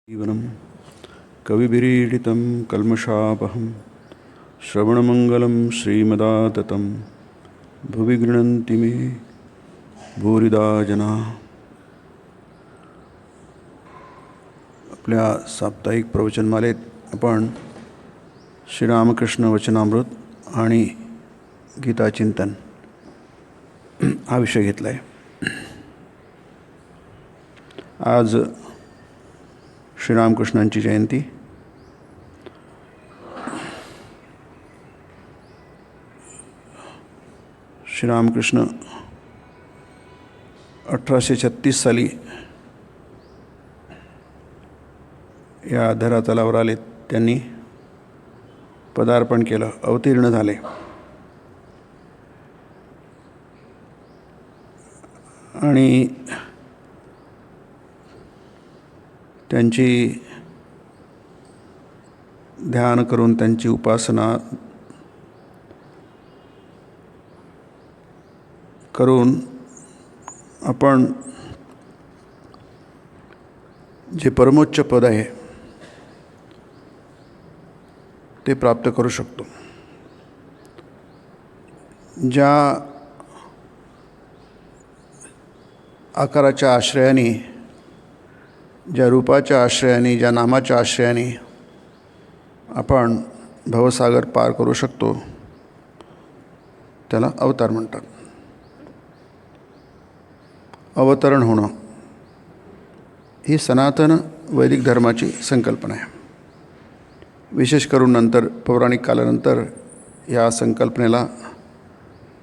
जीवनं कविभिरीडितं कल्मषापहं श्रवणमंगलं श्रीमदाततं भुवि गृह्णन्ति मे भूरिदा जना। आपल्या साप्ताहिक प्रवचनमालेत आपण श्रीरामकृष्ण वचनामृत आणि गीताचिंतन हा विषय घेतला आहे। आज श्रीरामकृष्णांची जयंती। श्रीरामकृष्ण 1836 साली या धरातलावर आले। त्यांनी पदार्पण केलं, अवतीर्ण झाले आणि त्यांची ध्यान करून त्यांची उपासना करून आपण जे परमोच्च पद आहे ते प्राप्त करू शकतो। ज्या आकाराच्या आश्रयाने, ज्या रूपाच्या आश्रयाने, ज्या नामाच्या आश्रयाने आपण भवसागर पार करू शकतो त्याला अवतार म्हणतात। अवतरण होणं ही सनातन वैदिक धर्माची संकल्पना आहे। विशेष करून नंतर पौराणिक कालानंतर या संकल्पनेला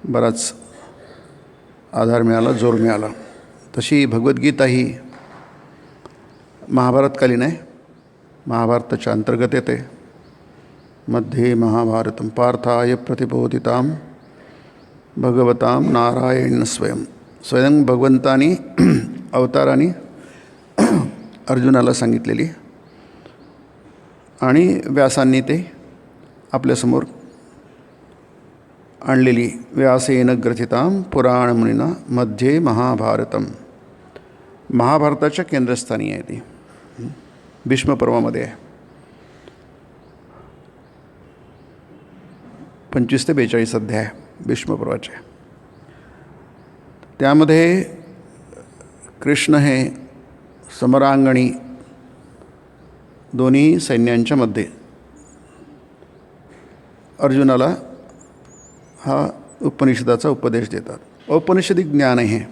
बराच आधार मिळाला, जोर मिळाला। तशी भगवद्गीता ही महाभारतकालीन आहे, महाभारताच्या अंतर्गत येते। मध्ये महाभारतं पार्थाय प्रतिबोधितां भगवतां नारायण स्वयं भगवंतानी अवताराने अर्जुनाला सांगितलेली आणि व्यासांनी ते आपल्यासमोर आणलेली। व्यासेन ग्रथितां पुराणमुनिना मध्ये महाभारतं, महाभारताच्या केंद्रस्थानी आहे ती। भीष्म पर्वामध्ये आहे। 25 ते 42 अध्याय भीष्म पर्वाचे। त्यामध्ये कृष्ण हे समरांगणी दोन्ही सैन्यांच्या मध्ये अर्जुनाला हा उपनिषदाचा उपदेश देतात। औपनिषदिक ज्ञान आहे हे,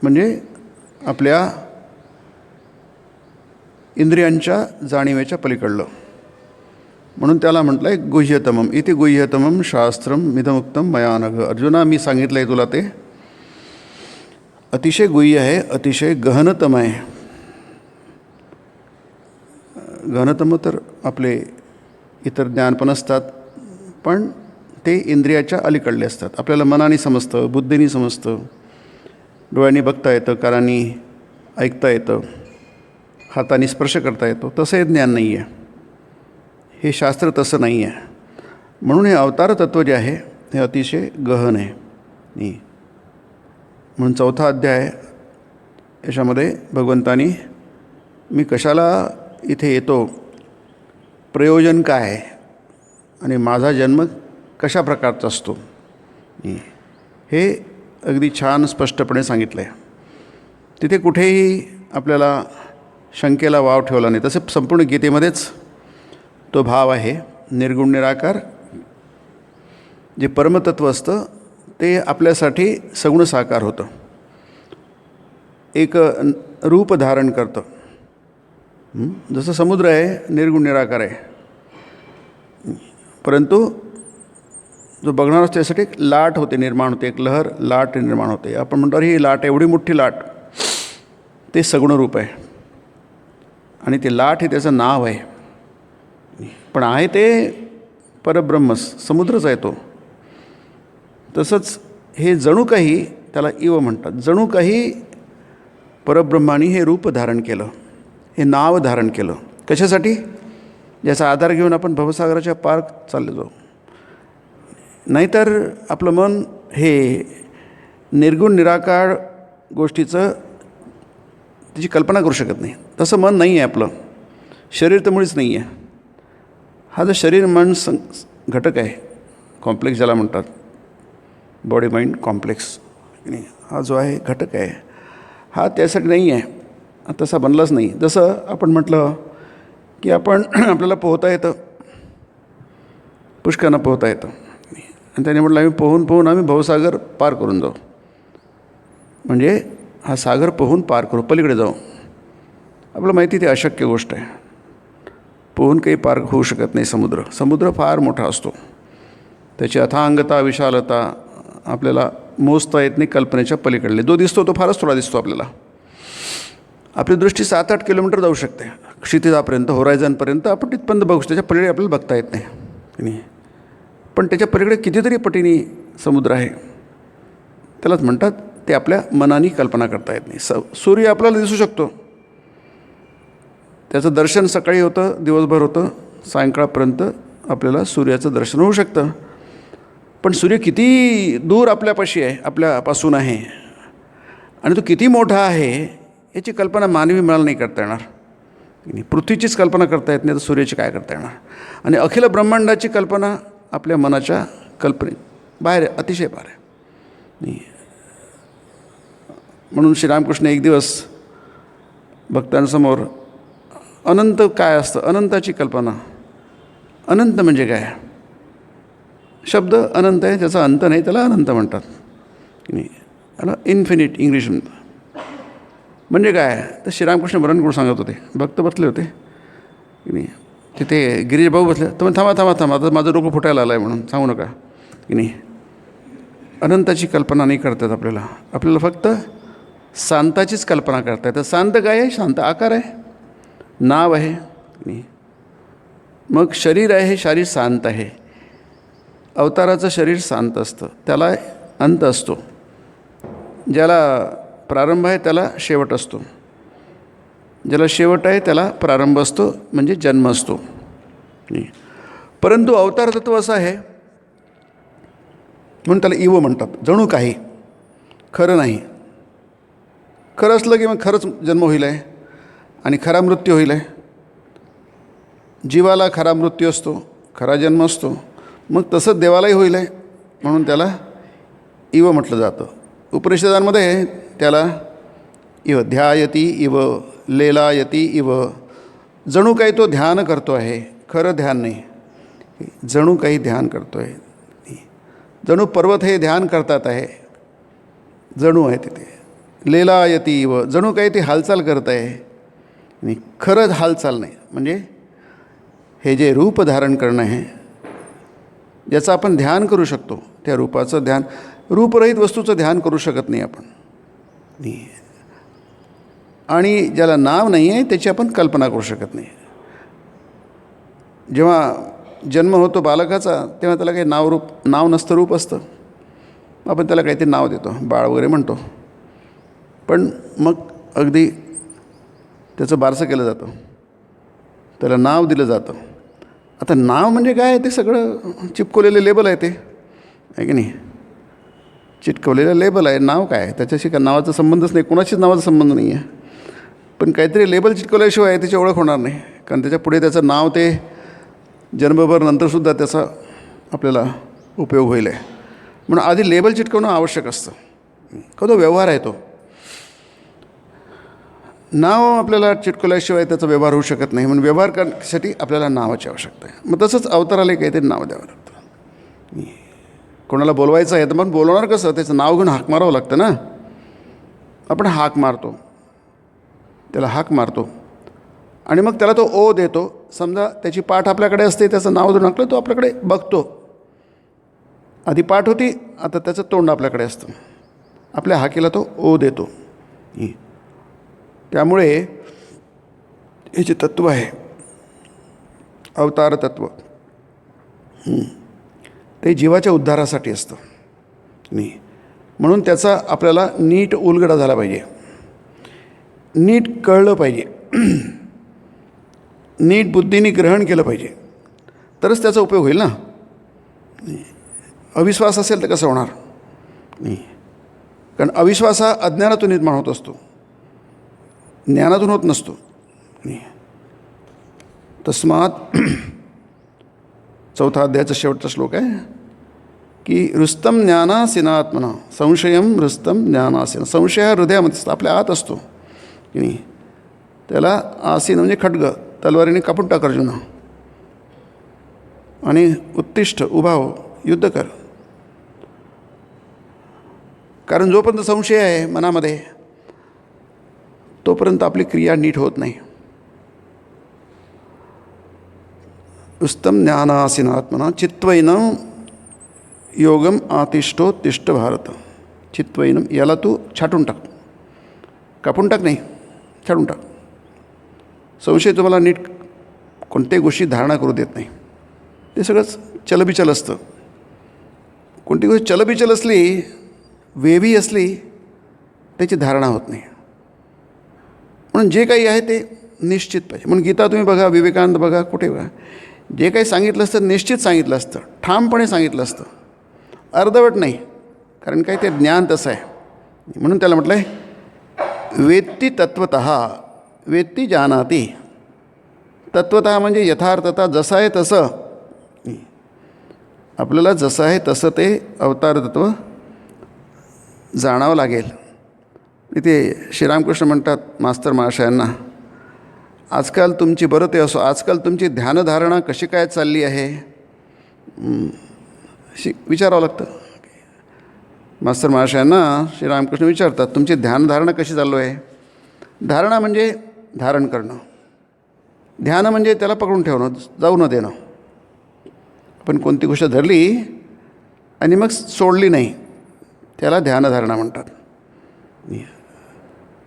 म्हणजे आपल्या इंद्रियांच्या जाणीवेच्या पलीकडलं, म्हणून त्याला म्हटलं आहे गुह्यतमम इति गुह्यतमम शास्त्रम मिदमुक्तम मया नघ। अर्जुना, मी सांगितलं आहे तुला ते अतिशय गुह्य आहे, अतिशय गहनतम आहे। गहनतम तर आपले इतर ज्ञान पण असतात, पण ते इंद्रियाच्या अलीकडले असतात। आपल्याला मनाने समजतं, बुद्धीने समजतं, डोळ्यांनी बघता येतं, कानांनी ऐकता येतं, हाताने स्पर्श करता येतो, तसं हे ज्ञान नाही आहे। हे शास्त्र तसं नाही आहे। म्हणून हे अवतार तत्त्व जे आहे हे अतिशय गहन आहे। म्हणून 4था अध्याय याच्यामध्ये भगवंतानी मी कशाला इथे येतो, प्रयोजन काय आहे आणि माझा जन्म कशा प्रकारचा असतो हे अगदी छान स्पष्टपणे सांगितलं आहे। तिथे कुठेही आपल्याला शंकेला वाव ठेवला नाही। तसे संपूर्ण गीतेमध्येच तो भाव आहे। निर्गुण निराकार जे परमतत्व असतं ते आपल्यासाठी सगुण साकार होतं, एक रूप धारण करतं। जसं समुद्र आहे निर्गुण निराकार आहे, परंतु जो बघणार असतो त्यासाठी एक लाट होते, निर्माण होते, एक लहर लाट निर्माण होते। आपण म्हणतो ही लाट, एवढी मोठी लाट, ते सगुण रूप आहे आणि ते लाट हे त्याचं नाव आहे, पण आहे ते परब्रह्मच, समुद्रच आहे तो। तसंच हे जणू काही, त्याला इव म्हणतात, जणू काही परब्रह्माने हे रूप धारण केलं, हे नाव धारण केलं। कशासाठी? ज्याचा आधार घेऊन आपण भवसागराच्या पार चालले जाऊ। नाहीतर आपलं मन हे निर्गुण निराकार गोष्टीचं त्याची कल्पना करू शकत नाही. तसं मन नाही आहे आपलं, शरीर तर मुळीच नाही आहे. हा जो शरीर मन घटक आहे, कॉम्प्लेक्स ज्याला म्हणतात, बॉडी माइंड कॉम्प्लेक्स, हा जो आहे घटक आहे, हा त्यासाठी नाही आहे, तसा बनलाच नाही. जसं आपण म्हटलं की आपल्याला पोहता येतं, पुष्कळांना पोहता येतं, आणि त्याने म्हटलं आम्ही पोहून आम्ही भवसागर पार करून जाऊ, म्हणजे हा सागर पोहून पार करू, पलीकडे जाऊ. आपल्याला माहिती ते अशक्य गोष्ट आहे. पोहून काही पार होऊ शकत नाही. समुद्र फार मोठा असतो, त्याची अथांगता विशालता आपल्याला मोजता येत नाही, कल्पनेच्या पलीकडले. जो दिसतो तो फारच थोडा दिसतो आपल्याला. आपली दृष्टी 7-8 किलोमीटर जाऊ शकते क्षितिजापर्यंत, होरायझनपर्यंत. आपण तिथपर्यंत बघू शकतो, त्याच्या पलीकडे आपल्याला बघता येत नाही. पण त्याच्या पलीकडे कितीतरी पटीने समुद्र आहे. त्यालाच म्हणतात ते आपल्या मनाने कल्पना करता येत नाही. सूर्य आपल्याला दिसू शकतो, त्याचं दर्शन सकाळी होतं, दिवसभर होतं, सायंकाळपर्यंत आपल्याला सूर्याचं दर्शन होऊ शकतं. पण सूर्य किती दूर आपल्यापाशी आहे, आपल्यापासून आहे, आणि तो किती मोठा आहे याची कल्पना मानवी मनाला नाही करता येणार. पृथ्वीचीच कल्पना करता येत नाही, तर सूर्याची काय करता येणार. आणि अखिल ब्रह्मांडाची कल्पना आपल्या मनाच्या कल्पने बाहेर आहे, अतिशय बाहेर आहे. म्हणून श्रीरामकृष्ण एक दिवस भक्तांसमोर अनंत काय असतं, अनंताची कल्पना. अनंत म्हणजे काय? शब्द अनंत आहे, त्याचा अंत नाही, त्याला अनंत म्हणतात. त्याला इन्फिनिट इंग्लिश म्हणतात. म्हणजे काय? तर श्रीरामकृष्ण बरणकडून सांगत होते, भक्त बसले होते की नाही, तिथे गिरीश भाऊ बसले. तर थांबा आता माझं डोकं फुटायला आलं आहे म्हणून सांगू नका की नाही. अनंताची कल्पना नाही करतात आपल्याला फक्त शांताचीच कल्पना करता येतं. शांत काय आहे? शांत आकार आहे, नाव आहे, मग शरीर आहे, हे शरीर शांत आहे. अवताराचं शरीर शांत असतं, त्याला अंत असतो. ज्याला प्रारंभ आहे त्याला शेवट असतो, ज्याला शेवट आहे त्याला प्रारंभ असतो, म्हणजे जन्म असतो. परंतु अवतार तत्व असं आहे म्हणून त्याला इव म्हणतात. जणू काही खरं नाही. खरं असलं की मग खरंच जन्म होईल आहे आणि खरा मृत्यू होईल आहे. जीवाला खरा मृत्यू असतो, खरा जन्म असतो, मग तसंच देवालाही होईल आहे, म्हणून त्याला इव म्हटलं जातं. उपनिषदांमध्ये त्याला इव ध्यायती इव लेलायती इव, जणू काही तो ध्यान करतो आहे, खरं ध्यान नाही, जणू काही ध्यान करतो आहे. जणू पर्वत हे ध्यान करतात आहे, जणू आहे तिथे. लेलायती इव, जणू काही ते हालचाल करत आहे आणि खरंच हालचाल नाही. म्हणजे हे जे रूप धारण करणं आहे, ज्याचं आपण ध्यान करू शकतो, त्या रूपाचं ध्यान, रूपरहित वस्तूचं ध्यान करू शकत नाही आपण. आणि ज्याला नाव नाही आहे त्याची आपण कल्पना करू शकत नाही. जेव्हा जन्म होतो बालकाचा तेव्हा त्याला काही नाव नसतं, रूप असतं. आपण त्याला काहीतरी नाव देतो, बाळ वगैरे म्हणतो, पण मग अगदी त्याचं बारसं केलं जातं, त्याला नाव दिलं जातं. आता नाव म्हणजे काय? ते सगळं चिपकवलेलं लेबल आहे, ते आहे की नाही, चिटकवलेलं लेबल आहे. नाव काय? त्याच्याशी काय नावाचा संबंधच नाही, कोणाशीच नावाचा संबंध नाही आहे. पण काहीतरी लेबल चिटकवल्याशिवाय त्याची ओळख होणार नाही, कारण त्याच्या पुढे त्याचं नाव ते जन्मभर नंतरसुद्धा त्याचा आपल्याला उपयोग होईल आहे. म्हणून आधी लेबल चिटकवणं आवश्यक असतं, का तो व्यवहार आहे. तो नाव आपल्याला चिटकवल्याशिवाय त्याचा व्यवहार होऊ शकत नाही, म्हणून व्यवहार करण्यासाठी आपल्याला नावाची आवश्यकता आहे. मग तसंच अवताराला काहीतरी नाव द्यावं लागतं. कोणाला बोलवायचं आहे तर मग बोलवणार कसं? त्याचं नाव घेऊन हाक मारावं लागतं ना. आपण हाक मारतो, त्याला हाक मारतो आणि मग त्याला तो ओ देतो. समजा त्याची पाठ आपल्याकडे असते, त्याचं नाव जर टाकलं तो आपल्याकडे बघतो. आधी पाठ होती, आता त्याचं तोंड आपल्याकडे असतं, आपल्या हाकेला तो ओ देतो. त्यामुळे हे जे तत्त्व आहे अवतार तत्त्व, ते जीवाच्या उद्धारासाठी असतं. म्हणून त्याचा आपल्याला नीट उलगडा झाला पाहिजे, नीट कळलं पाहिजे, नीट बुद्धीने ग्रहण केलं पाहिजे, तरच त्याचा उपयोग होईल ना. अविश्वास असेल तर कसं होणार? कारण अविश्वास हा अज्ञानातून निर्माण होत असतो. ज्ञानातून होत नसतो. तस्मात 4था अध्यायाचा शेवटचा श्लोक आहे की रुस्तम ज्ञानासीनात्मना संशयम रुस्तम ज्ञानासीन. संशय हा हृदयामध्ये असतो, आपल्या आत असतो की नाही. त्याला आसीन म्हणजे खड्ग, तलवारीने कापून टाक अर्जुना, आणि उत्तिष्ठ उभा हो, युद्ध कर. कारण जोपर्यंत संशय आहे मनामध्ये तोपर्यंत आपली क्रिया नीट होत नाही. उत्तम ज्ञानासीनात्मना चित्वैनम योगम आतिष्ठो तिष्ठ भारत. चित्वैनम याला तू छाटून टाक, कापून टाक नाही, छाटून टाक. संशय तुम्हाला नीट कोणत्याही गोष्टी धारणा करू देत नाही. ते सगळंच चलबिचल असतं. कोणती गोष्ट चलबिचल असली, वेवी असली, त्याची धारणा होत नाही. म्हणून जे काही आहे ते निश्चित पाहिजे. म्हणून गीता तुम्ही बघा, विवेकानंद बघा, कुठे बघा, जे काही सांगितलं असतं निश्चित सांगितलं असतं, ठामपणे सांगितलं असतं, अर्धवट नाही. कारण काय, ते ज्ञान तसं आहे. म्हणून त्याला म्हटलं आहे वेत्ती तत्वतः, वेत्ती जानाती. तत्वतः म्हणजे यथार्थता, जसं आहे तसं. आपल्याला जसं आहे तसं ते अवतार तत्व जाणावं लागेल. इथे श्रीरामकृष्ण म्हणतात मास्तर महाशयांना, आजकाल तुमची, बरं ते असो, आजकाल तुमची ध्यानधारणा कशी काय चालली आहे विचारावं लागतं. मास्तर महाशयांना श्रीरामकृष्ण विचारतात, तुमची ध्यानधारणा कशी चालू आहे. धारणा म्हणजे धारण करणं, ध्यान म्हणजे त्याला पकडून ठेवणं, जाऊ न देणं. आपण कोणती गोष्ट धरली आणि मग सोडली नाही, त्याला ध्यानधारणा म्हणतात.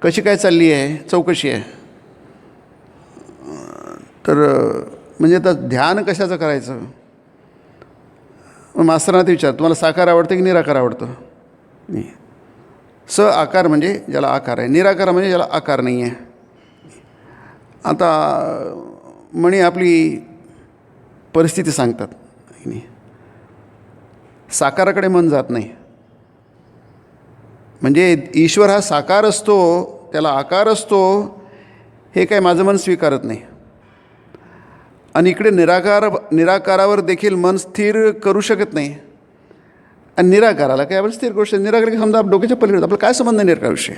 कशी काय चालली आहे, चौकशी आहे. तर म्हणजे आता ध्यान कशाचं करायचं. मग मास्तरांना ते विचार, तुम्हाला साकार आवडतं की निराकार आवडतं. नाही, स आकार म्हणजे ज्याला आकार आहे, निराकार म्हणजे ज्याला आकार नाही आहे. आता म्हणे आपली परिस्थिती सांगतात, नाही, साकाराकडे मन जात नाही. म्हणजे ईश्वर हा साकार असतो, त्याला आकार असतो, हे काय माझं मन स्वीकारत नाही. आणि इकडे निराकारावर देखील मन स्थिर करू शकत नाही. आणि निराकाराला काय आपण स्थिर करू शकतो. निराकार समजा आप डोक्याच्या पलीकडे, आपला काय संबंध निराकाराविषयी.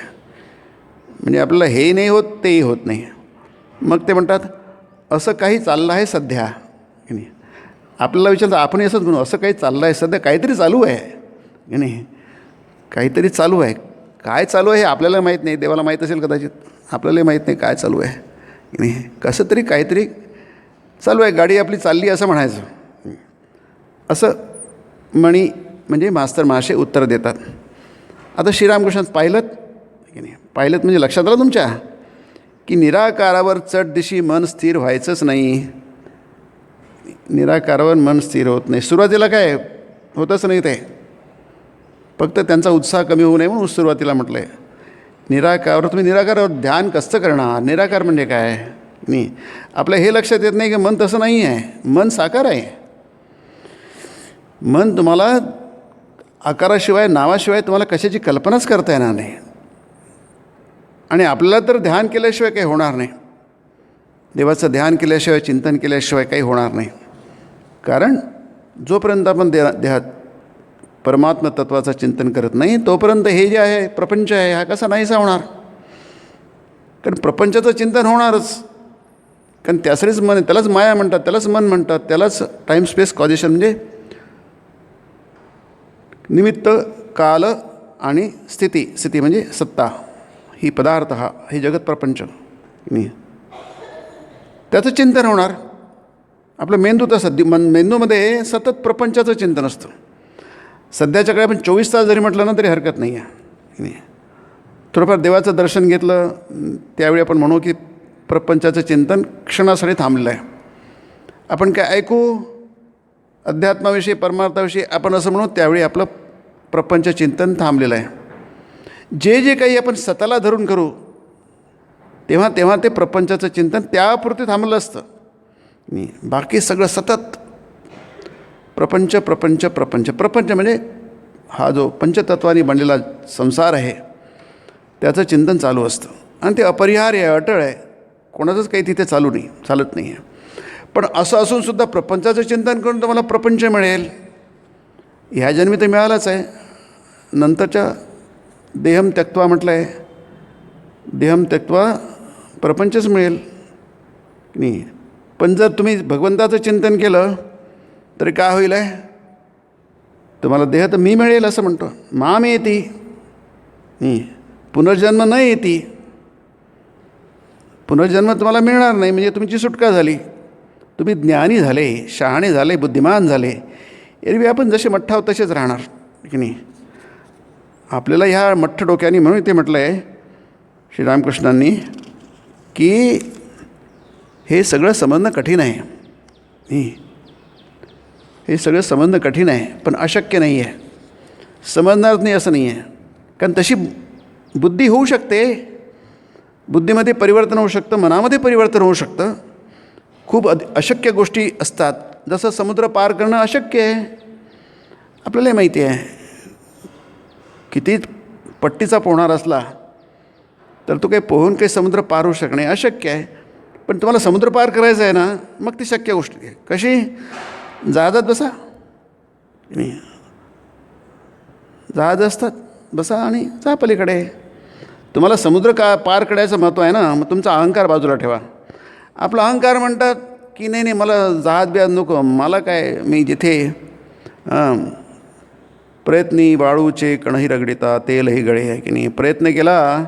म्हणजे आपल्याला हेही नाही होत, तेही होत नाही. मग ते म्हणतात असं काही चाललं आहे सध्या की नाही. आपल्याला विचारतं, आपणही असंच म्हणू, असं काही चाललं आहे सध्या, काहीतरी चालू आहे की नाही, काहीतरी चालू आहे. काय चालू आहे हे आपल्याला माहीत नाही, देवाला माहीत असेल कदाचित, आपल्यालाही माहीत नाही काय चालू आहे की नाही. कसं तरी काहीतरी चालू आहे, गाडी आपली चालली असं म्हणायचं. असं म्हणजे मास्तर महाशय उत्तर देतात. आता श्रीरामकृष्ण पाहिलं की नाही, पाहिलं म्हणजे लक्षात आलं तुमच्या की निराकारावर चटदिशी मन स्थिर व्हायचंच नाही. निराकारावर मन स्थिर होत नाही. सुरुवातीला काय होतच नाही, ते फक्त त्यांचा उत्साह कमी होऊ नये म्हणून सुरुवातीला म्हटलं आहे. निराकारावर तुम्ही निराकारावर ध्यान कसं करणार. निराकार म्हणजे काय नाही, आपल्या हे लक्षात येत नाही की मन तसं नाही आहे. मन साकार आहे. मन तुम्हाला आकाराशिवाय, नावाशिवाय तुम्हाला कशाची कल्पनाच करता येणार नाही. आणि आपल्याला तर ध्यान केल्याशिवाय काही होणार नाही. देवाचं ध्यान केल्याशिवाय, चिंतन केल्याशिवाय काही होणार नाही. कारण जोपर्यंत आपण देहात परमात्मा तत्वाचं चिंतन करत नाही तोपर्यंत हे जे आहे प्रपंच आहे हा कसा नाहीसा होणार. कारण प्रपंचाचं चिंतन होणारच. कारण त्यासाठीच मन, त्यालाच माया म्हणतात, त्यालाच मन म्हणतात, त्यालाच टाईम स्पेस कॉजेशन म्हणजे निमित्त, काल आणि स्थिती. स्थिती म्हणजे सत्ता, ही पदार्थ, हा हे जगत प्रपंच नाही. त्याचं चिंतन होणार. आपलं मेंदू तसं, मेंदूमध्ये सतत प्रपंचाचं चिंतन असतं. सध्याच्या काळी आपण 24 तास जरी म्हटलं ना तरी हरकत नाही आहे. थोडंफार देवाचं दर्शन घेतलं त्यावेळी आपण म्हणू की प्रपंचाचं चिंतन क्षणासाठी थांबलेलं आहे. आपण काय ऐकू अध्यात्माविषयी, परमार्थाविषयी आपण असं म्हणू त्यावेळी आपलं प्रपंच चिंतन थांबलेलं आहे. जे काही आपण स्वतःला धरून करू तेव्हा ते प्रपंचाचं चिंतन त्यापुरते थांबलं असतं. बाकी सगळं सतत प्रपंच प्रपंच प्रपंच प्रपंच म्हणजे हा जो पंचतत्वाने बनलेला संसार आहे त्याचं चिंतन चालू असतं. आणि ते अपरिहार्य आहे, अटळ आहे, कोणाचंच काही तिथे चालत नाही आहे. पण असं असूनसुद्धा प्रपंचाचं चिंतन करून तुम्हाला प्रपंच मिळेल, ह्या जन्मी तर मिळालाच आहे. नंतरच्या देहम त्यक्त्वा म्हटलं आहे, देहम त्यक्त्वा प्रपंचच मिळेल नाही. पण जर तुम्ही भगवंताचं चिंतन केलं तरी काय होईल आहे, तुम्हाला देह तर मी मिळेल असं म्हणतो. माम येती नाही, पुनर्जन्म न येती. पुनर्जन्म तुम्हाला मिळणार नाही, म्हणजे तुमची सुटका झाली. तुम्ही ज्ञानी झाले, शहाणे झाले, बुद्धिमान झाले, एरवी आपण जसे मठ्ठ आहोत तसेच राहणार की नाही. आपल्याला ह्या मठ्ठ डोक्याने म्हणून ते म्हटलं आहे श्रीरामकृष्णांनी की हे सगळं समजणं कठीण आहे. हे सगळं समजणं कठीण आहे, पण अशक्य नाही आहे. समजणारच नाही असं नाही आहे, कारण तशी बुद्धी होऊ शकते. बुद्धीमध्ये परिवर्तन होऊ शकतं, मनामध्ये परिवर्तन होऊ शकतं. खूप अशक्य गोष्टी असतात, जसं समुद्र पार करणं अशक्य आहे. आपल्यालाही माहिती आहे, किती पट्टीचा पोहणार असला तर तो काही पोहून काही समुद्र पार होऊ शकणे अशक्य आहे. पण तुम्हाला समुद्र पार करायचं आहे ना, मग ती शक्य गोष्ट आहे. कशी? जहाजात बसा नाही, जहाज असतात, बसा आणि जा पलीकडे. तुम्हाला समुद्र पार करायचं महत्त्व आहे ना, मग तुमचा अहंकार बाजूला ठेवा. आपला अहंकार म्हणतात की नाही नाही मला जहाज बिहाज नको, मला काय, मी जिथे प्रयत्नी वाळूचे कणही रगडिता तेलही गळे आहे की नाही. प्रयत्न केला,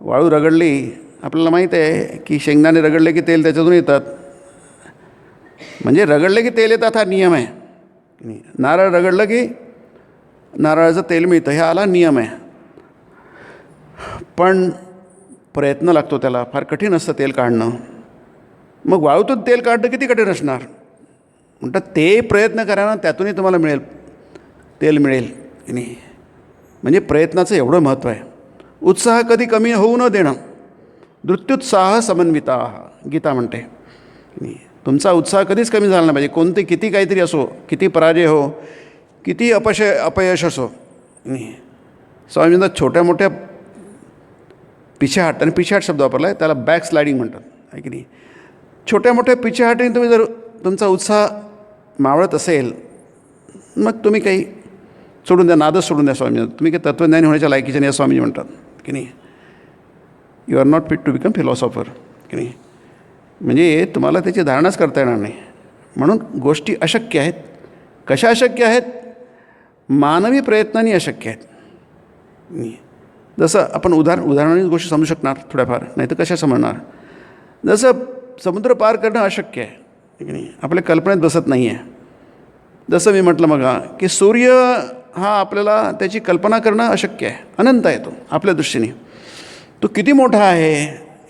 वाळू रगडली, आपल्याला माहीत आहे की शेंगदाणे रगडले की तेल त्याच्यातून येतात, म्हणजे रगडले की तेल येतात हा नियम आहे. नारळ रगडलं की नारळाचं तेल मिळतं, हे आला नियम आहे. पण प्रयत्न लागतो त्याला, फार कठीण असतं तेल काढणं. मग वाळूतून तेल काढणं किती कठीण असणार. म्हणतात ते प्रयत्न करा ना, त्यातूनही तुम्हाला मिळेल, तेल मिळेल की नाही. म्हणजे प्रयत्नाचं एवढं महत्त्व आहे. उत्साह कधी कमी होऊ न देणं, धृत्युत्साह समन्विता गीता म्हणते की नाही. तुमचा उत्साह कधीच कमी झाला नाही पाहिजे. कोणते किती काहीतरी असो, किती पराजय हो, किती अपयश असो नाही. स्वामी म्हणतात छोट्या मोठ्या पिछेहाट, आणि पिछेहाट शब्द वापरला आहे, त्याला बॅक स्लायडिंग म्हणतात आहे की नाही. छोट्या मोठ्या पिछेहाटीने तुम्ही जर तुमचा उत्साह मावळत असेल, मग तुम्ही काही सोडून द्या, नादच सोडून द्या. स्वामी तुम्ही काही तत्त्वज्ञानी होण्याच्या लायकीचे नाही, स्वामीजी म्हणतात की नाही. You are not fit to become philosopher की नाही. म्हणजे तुम्हाला त्याची धारणाच करता येणार नाही. म्हणून गोष्टी अशक्य आहेत. कशा अशक्य आहेत? मानवी प्रयत्नांनी अशक्य आहेत. जसं आपण उदाहरणाने गोष्टी समजू शकणार थोड्याफार, नाही तर कशा समजणार. जसं समुद्र पार करणं अशक्य आहे की नाही, आपल्या कल्पनेत बसत नाही आहे. जसं मी म्हटलं मग की सूर्य हा आपल्याला त्याची कल्पना करणं अशक्य आहे, अनंत आहे तो आपल्या दृष्टीने. तो किती मोठा आहे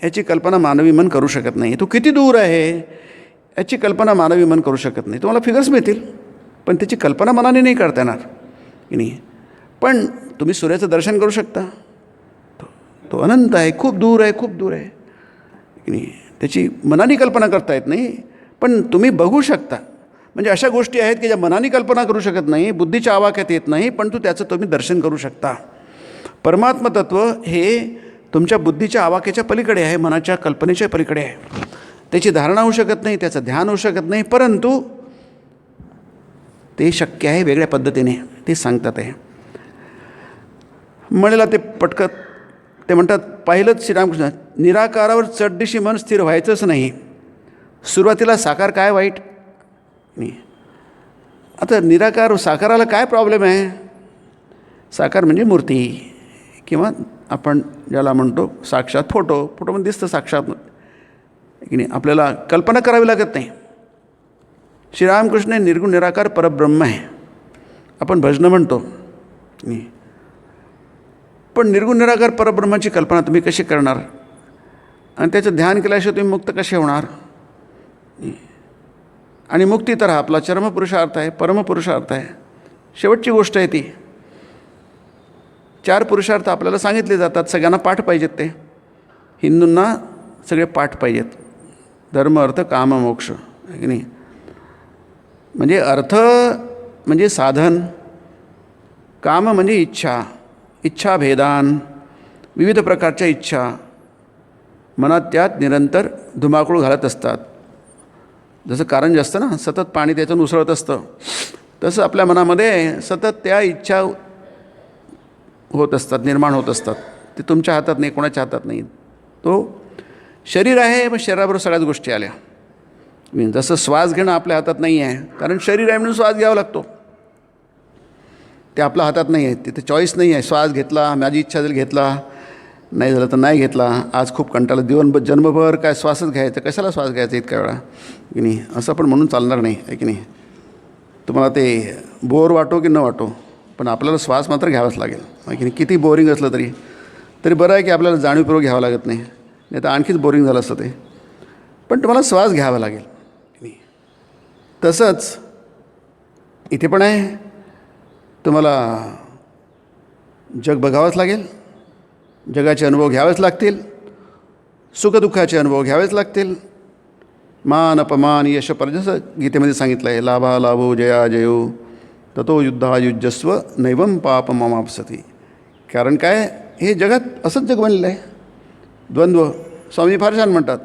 याची कल्पना मानवी मन करू शकत नाही. तो किती दूर आहे याची कल्पना मानवी मन करू शकत नाही. तुम्हाला फिगर्स मिळतील, पण त्याची कल्पना मनाने नाही करता येणार की नाही. पण तुम्ही सूर्याचं दर्शन करू शकता, तो अनंत आहे, खूप दूर आहे, खूप दूर आहे की नाही. त्याची मनाने कल्पना करता येत नाही, पण तुम्ही बघू शकता. म्हणजे अशा गोष्टी आहेत की ज्या मनाने कल्पना करू शकत नाही, बुद्धीच्या आवाक्यात येत नाही, पण त्याचं तुम्ही दर्शन करू शकता. परमात्म तत्त्व हे तुमच्या बुद्धीच्या आवाक्याच्या पलीकडे आहे, मनाच्या कल्पनेच्या पलीकडे आहे. त्याची धारणा होऊ शकत नाही, त्याचं ध्यान होऊ शकत नाही, परंतु ते शक्य आहे वेगळ्या पद्धतीने. ते सांगतात आहे म्हणेला ते पटकत. ते म्हणतात पाहिलंच श्रीरामकृष्ण, निराकारावर चढदिशी मन स्थिर व्हायचंच नाही. सुरुवातीला साकार काय वाईट नाही. आता निराकार साकाराला काय प्रॉब्लेम आहे? साकार म्हणजे मूर्ती, किंवा आपण ज्याला म्हणतो साक्षात फोटोमध्ये दिसतं साक्षात की नाही. आपल्याला कल्पना करावी लागत नाही. श्रीरामकृष्ण निर्गुण निराकार परब्रह्म आहे. आपण भजनं म्हणतो नाही, पण निर्गुण निराकार परब्रह्माची कल्पना तुम्ही कशी करणार? आणि त्याचं ध्यान केल्याशिवाय तुम्ही मुक्त कसे होणार? आणि मुक्ती तर हा आपला चरमपुरुषार्थ आहे, परमपुरुषार्थ आहे, शेवटची गोष्ट आहे ती. 4 पुरुषार्थ आपल्याला सांगितले जातात, सगळ्यांना पाठ पाहिजेत. ते हिंदूंना सगळे पाठ पाहिजेत. धर्म अर्थ काम मोक्ष आहे की नाही. म्हणजे अर्थ म्हणजे साधन, काम म्हणजे इच्छा, इच्छा भेदान, विविध प्रकारच्या इच्छा मनात त्यात निरंतर धुमाकूळ घालत असतात. जसं कारंज असतं ना, सतत पाणी त्यातून उसळत असतं, तसं आपल्या मनामध्ये सतत त्या इच्छा होत असतात, निर्माण होत असतात. ते तुमच्या हातात नाही, कोणाच्या हातात नाही. तो शरीर आहे, पण शरीराबरोबर सगळ्याच गोष्टी आल्या. जसं श्वास घेणं आपल्या हातात नाही आहे, कारण शरीर आहे म्हणून श्वास घ्यावा लागतो. ते आपल्या हातात नाही आहे, तिथे चॉईस नाही आहे. श्वास घेतला, माझी इच्छा झाली घेतला, नाही झालं तर नाही घेतला. आज खूप कंटाळा, जन्मभर काय श्वासच घ्यायचा, कशाला श्वास घ्यायचा इतक्या वेळा, की नाही. असं पण म्हणून चालणार नाही, आहे की नाही. तुम्हाला ते बोर वाटो की न वाटो, पण आपल्याला श्वास मात्र घ्यावाच लागेल, आहे की नाही. किती बोरिंग असलं तरी बरं आहे की आपल्याला जाणीवपूर्वक घ्यावं लागत नाही, नाही तर आणखीच बोरिंग झालं असतं ते. पण तुम्हाला श्वास घ्यावा लागेल. तसंच इथे पण आहे, तुम्हाला जग बघावंच लागेल, जगाचे अनुभव घ्यावेच लागतील, सुखदुःखाचे अनुभव घ्यावेच लागतील. मान अपमान यश पराजय, जसं गीतेमध्ये सांगितलं आहे, लाभा लाभो जया जयो ततो युद्धा युज्यस्व नैवम पाप ममापसती. कारण काय, हे जगात असंच जग बनलेलं आहे, द्वंद्व. स्वामी फार छान म्हणतात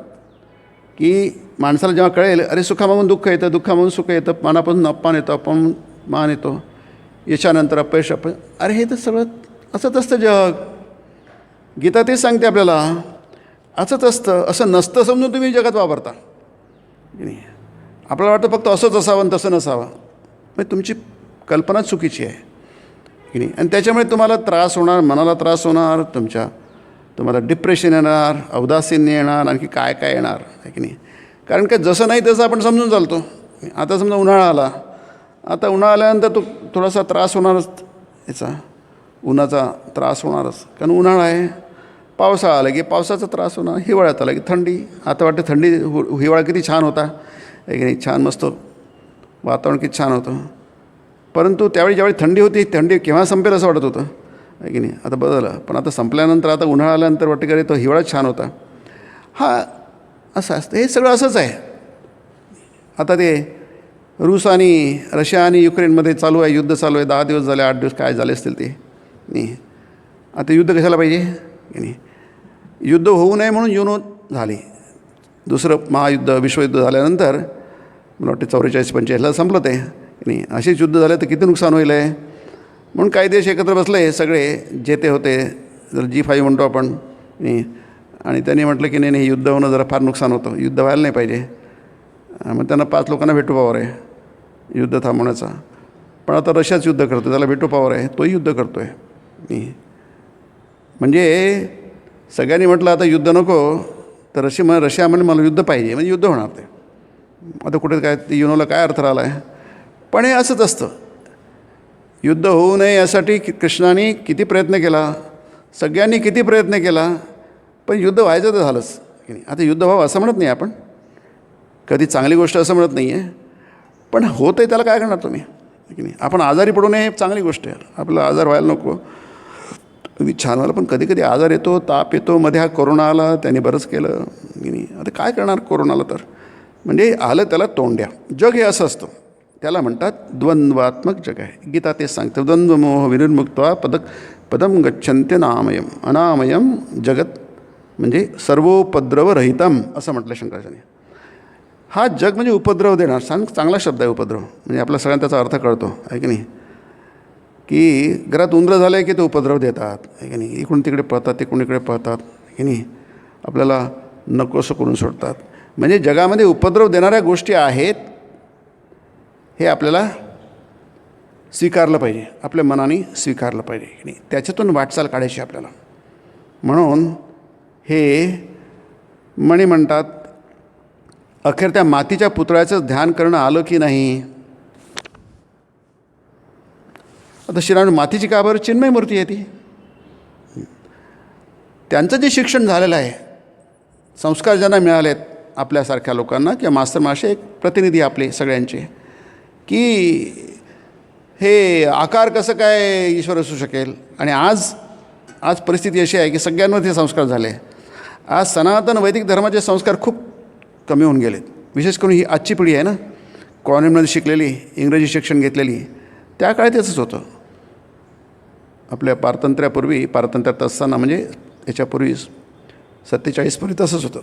की माणसाला जेव्हा कळेल, अरे सुखामागून दुःख येतं, दुःखामागून सुख येतं, मानापासून अपमान येतो, अपमान मान येतो, यशानंतर अपयश, अरे हे तर सगळं असंच असतं जग. गीता तेच सांगते आपल्याला, असंच असतं. असं नसतं समजून तुम्ही जगात वापरता, आपल्याला वाटतं फक्त असंच असावं आणि तसं नसावं. म्हणजे तुमची कल्पना चुकीची आहे, की नाही. आणि त्याच्यामुळे तुम्हाला त्रास होणार, मनाला त्रास होणार, तुम्हाला डिप्रेशन येणार, औदासीन्य येणार, आणखी काय काय येणार, आहे की नाही. कारण काय, जसं नाही तसं आपण समजून चालतो. आता समजा उन्हाळा आला, आता उन्हाळा आल्यानंतर तो थोडासा त्रास होणारच, याचा उन्हाचा त्रास होणारच, कारण उन्हाळा आहे. पावसाळा आला की पावसाचा त्रास होणार, हिवाळ्यात आला की थंडी. आता वाटतं थंडी, हिवाळा किती छान होता, आहे की नाही, छान मस्त वातावरण किती छान होतं. परंतु त्यावेळी ज्यावेळी थंडी होती, थंडी केव्हा संपेल असं वाटत होतं, आहे की नाही. आता बदललं, पण आता संपल्यानंतर, आता उन्हाळा आल्यानंतर वाटतं की अरे तो हिवाळाच छान होता. हा असं असतं, हे सगळं असंच आहे. आता ते रूस आणि रशिया आणि युक्रेनमध्ये चालू आहे, युद्ध चालू आहे. 10 दिवस झाले, 8 दिवस काय झाले असतील ते, नाही. आता युद्ध कशाला पाहिजे, की नाही. युद्ध होऊ नये म्हणून युनो झाली. दुसरं महायुद्ध, विश्वयुद्ध झाल्यानंतर मला वाटते 44-45ला संपलं ते, नाही. असेच युद्ध झाले तर किती नुकसान होईल आहे. म्हणून काही देश एकत्र बसले, सगळे जेते होते, जर G5 म्हणतो आपण, नाही. आणि त्यांनी म्हटलं की नाही, युद्ध होणं जरा फार नुकसान होतं, युद्ध व्हायला नाही पाहिजे. मग त्यांना 5 लोकांना व्हेटो पॉवर आहे युद्ध थांबवण्याचा. पण आता रशियाच युद्ध करतो, त्याला व्हेटो पॉवर आहे, तोही युद्ध करतो आहे. म्हणजे सगळ्यांनी म्हटलं आता युद्ध नको, तर रशिया म्हणजे मला युद्ध पाहिजे, म्हणजे युद्ध होणार ते. आता कुठे काय युनोला काय अर्थ राहिला आहे. पण हे असंच असतं, युद्ध होऊ नये यासाठी कृष्णाने किती प्रयत्न केला, सगळ्यांनी किती प्रयत्न केला, पण युद्ध व्हायचं तर झालंच, की नाही. आता युद्ध व्हावं असं म्हणत नाही आपण, कधी चांगली गोष्ट असं म्हणत नाही आहे, पण होतं आहे त्याला काय करणार तुम्ही, की नाही. आपण आजारी पडू नये चांगली गोष्ट आहे, आपला आजार व्हायला नको, अगदी छान व्हायला. पण कधी कधी आजार येतो, ताप येतो. मध्ये हा कोरोना आला, त्याने बरंच केलं, की नाही. आता काय करणार कोरोनाला, तर म्हणजे आलं त्याला तोंड द्या. जग हे असं असतं, त्याला म्हणतात द्वंद्वात्मक जग आहे. गीता तेच सांगतं, द्वंद्वमोह विनिर्मुक्त्वा पदम गच्छन्ते नामयम अनामयम जगत, म्हणजे सर्वोपद्रवरहितम असं म्हटलं शंकराचार्यांनी. हा जग म्हणजे उपद्रव देणार. चांगला शब्द आहे उपद्रव, म्हणजे आपल्या सगळ्यांना त्याचा अर्थ कळतो, आहे की नाही. की घरात उंदरं झाले की ते उपद्रव देतात, आहे की नाही. इकडून तिकडे पळतात, तिकडून इकडे पळतात, की नाही. आपल्याला नकोसं करून सोडतात. म्हणजे जगामध्ये उपद्रव देणाऱ्या गोष्टी आहेत, हे आपल्याला स्वीकारलं पाहिजे, आपल्या मनाने स्वीकारलं पाहिजे, की नाही. त्याच्यातून वाटचाल काढायची आपल्याला. म्हणून हे म्हणी म्हणतात, अखेर त्या मातीच्या पुतळ्याचं ध्यान करणं आलं की नाही. आता श्रीराम मातीची का बरं, चिन्मय मूर्ती आहे ती. त्यांचं जे शिक्षण झालेलं आहे, संस्कार ज्यांना मिळाले आहेत आपल्यासारख्या लोकांना, किंवा मास्तर माशे एक प्रतिनिधी आपले सगळ्यांचे, की हे आकार कसं काय ईश्वर असू शकेल. आणि आज परिस्थिती अशी आहे की सगळ्यांवर ते संस्कार झाले. आज सनातन वैदिक धर्माचे संस्कार खूप कमी होऊन गेलेत. विशेष करून ही आजची पिढी आहे ना, कॉलेजमध्ये शिकलेली, इंग्रजी शिक्षण घेतलेली. त्या काळात तसंच होतं. आपल्या पारतंत्र्यात असताना, म्हणजे याच्यापूर्वी 47पर्यंत तसंच होतं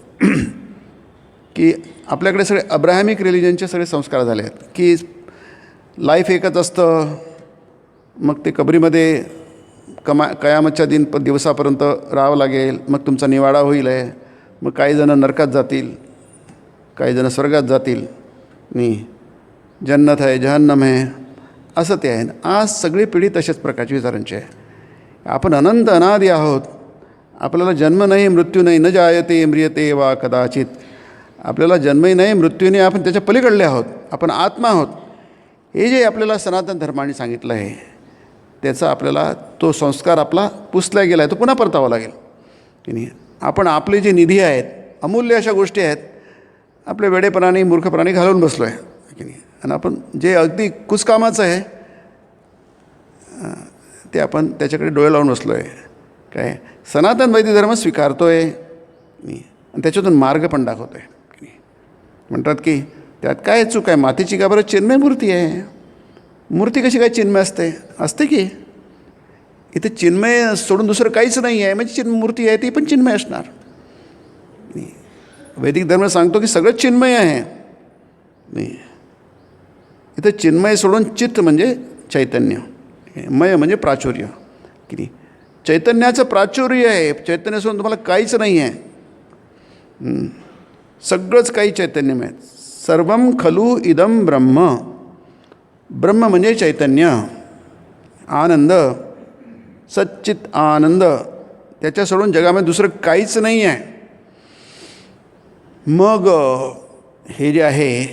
की आपल्याकडे सगळे अब्राहमिक रिलिजनचे सगळे संस्कार झाले आहेत की लाईफ एकच असतं, मग ते कबरीमध्ये कयामतच्या दिवसापर्यंत राहावं लागेल, मग तुमचा निवाडा होईल आहे, मग काही जणं नरकात जातील, काही जणं स्वर्गात जातील, आणि जन्नत आहे जहन्नम आहे, असं ते आहे. आज सगळी पिढी तशाच प्रकारची विचारांची आहे. आपण अनंत अनादी आहोत, आपल्याला जन्म नाही मृत्यू नाही, न जायते म्रियते वा कदाचित. आपल्याला जन्मही नाही मृत्यू नाही, आपण त्याच्या पलीकडले आहोत, आपण आत्मा आहोत. हे जे आपल्याला सनातन धर्माने सांगितलं आहे त्याचा आपल्याला तो संस्कार आपला पुसला गेला आहे, तो पुन्हा परतावा लागेल की नाही. आपण आपले जे निधी आहेत, अमूल्य अशा गोष्टी आहेत, आपल्या वेडेपणाने मूर्खपणाने घालवून बसलो आहे की नाही. आणि आपण जे अगदी कुचकामाचं आहे ते आपण त्याच्याकडे डोळे लावून बसलो आहे. काय सनातन वैदिक धर्म स्वीकारतो आहे आणि त्याच्यातून मार्ग पण दाखवतो आहे की नाही. म्हणतात की त्यात काय चूक आहे, मातीची का बरं चिन्मय मूर्ती आहे. मूर्ती कशी काय चिन्मय असते, असते की इथे चिन्मय सोडून दुसरं काहीच नाही आहे, म्हणजे मूर्ती आहे ती पण चिन्मय असणार. वैदिक धर्म सांगतो की सगळं चिन्मय आहे. नाही, इथं चिन्मय सोडून चित्त म्हणजे चैतन्य, मय म्हणजे प्राचुर्य की नाही. चैतन्याचं प्राचुर्य आहे, चैतन्य सोडून तुम्हाला काहीच नाही आहे. सगळंच काही चैतन्यमय. सर्वम खलु इदम ब्रह्म. ब्रह्म म्हणजे चैतन्य, आनंद, सच्चित आनंद. त्याच्या सोडून जगामध्ये दुसरं काहीच नाही आहे. मग हे जे आहे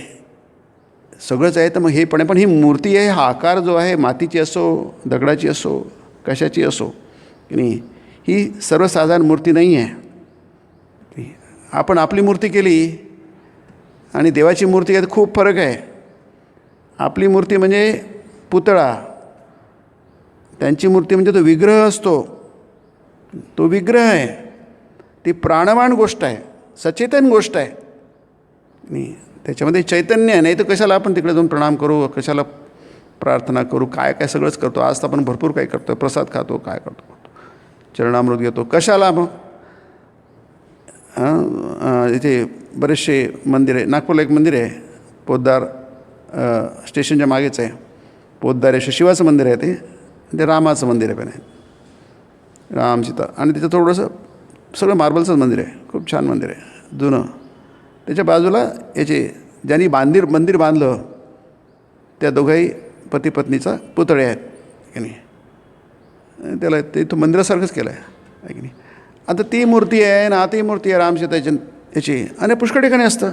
सगळंच आहे, तर मग हे पण ही मूर्ती आहे, हा आकार जो आहे मातीची असो, दगडाची असो, कशाची असो की नाही, ही सर्वसाधारण मूर्ती नाही आहे. आपण आपली मूर्ती केली आणि देवाची मूर्ती आहे, खूप फरक आहे. आपली मूर्ती म्हणजे पुतळा, त्यांची मूर्ती म्हणजे तो विग्रह असतो, तो विग्रह आहे, ती प्राणवान गोष्ट आहे, सचेतन गोष्ट आहे. नाही त्याच्यामध्ये चैतन्य आहे. नाही तर कशाला आपण तिकडे जाऊन प्रणाम करू, कशाला प्रार्थना करू, काय काय सगळंच करतो. आज तर आपण भरपूर काही करतो, प्रसाद खातो, काय करतो, चरणामृत घेतो, कशाला. मग इथे बरेचसे मंदिर आहे. नागपूरला एक मंदिर आहे, पोद्दार स्टेशनच्या मागेच आहे, पोद्दार आहे, शिवाचं मंदिर आहे ते रामाचं मंदिर आहे पण आहे, राम सीता. आणि तिथं थोडंसं सगळं मार्बलचंच मंदिर आहे, खूप छान मंदिर आहे, जुनं. त्याच्या बाजूला याचे ज्यांनी मंदिर बांधलं त्या दोघंही पती पत्नीचा पुतळे आहेत की नाही. त्याला ते तो मंदिरासारखंच केलं आहे की नाही. आता ती मूर्ती आहे ना, आता ही मूर्ती आहे राम सीता याची, आणि पुष्कळ ठिकाणी असतं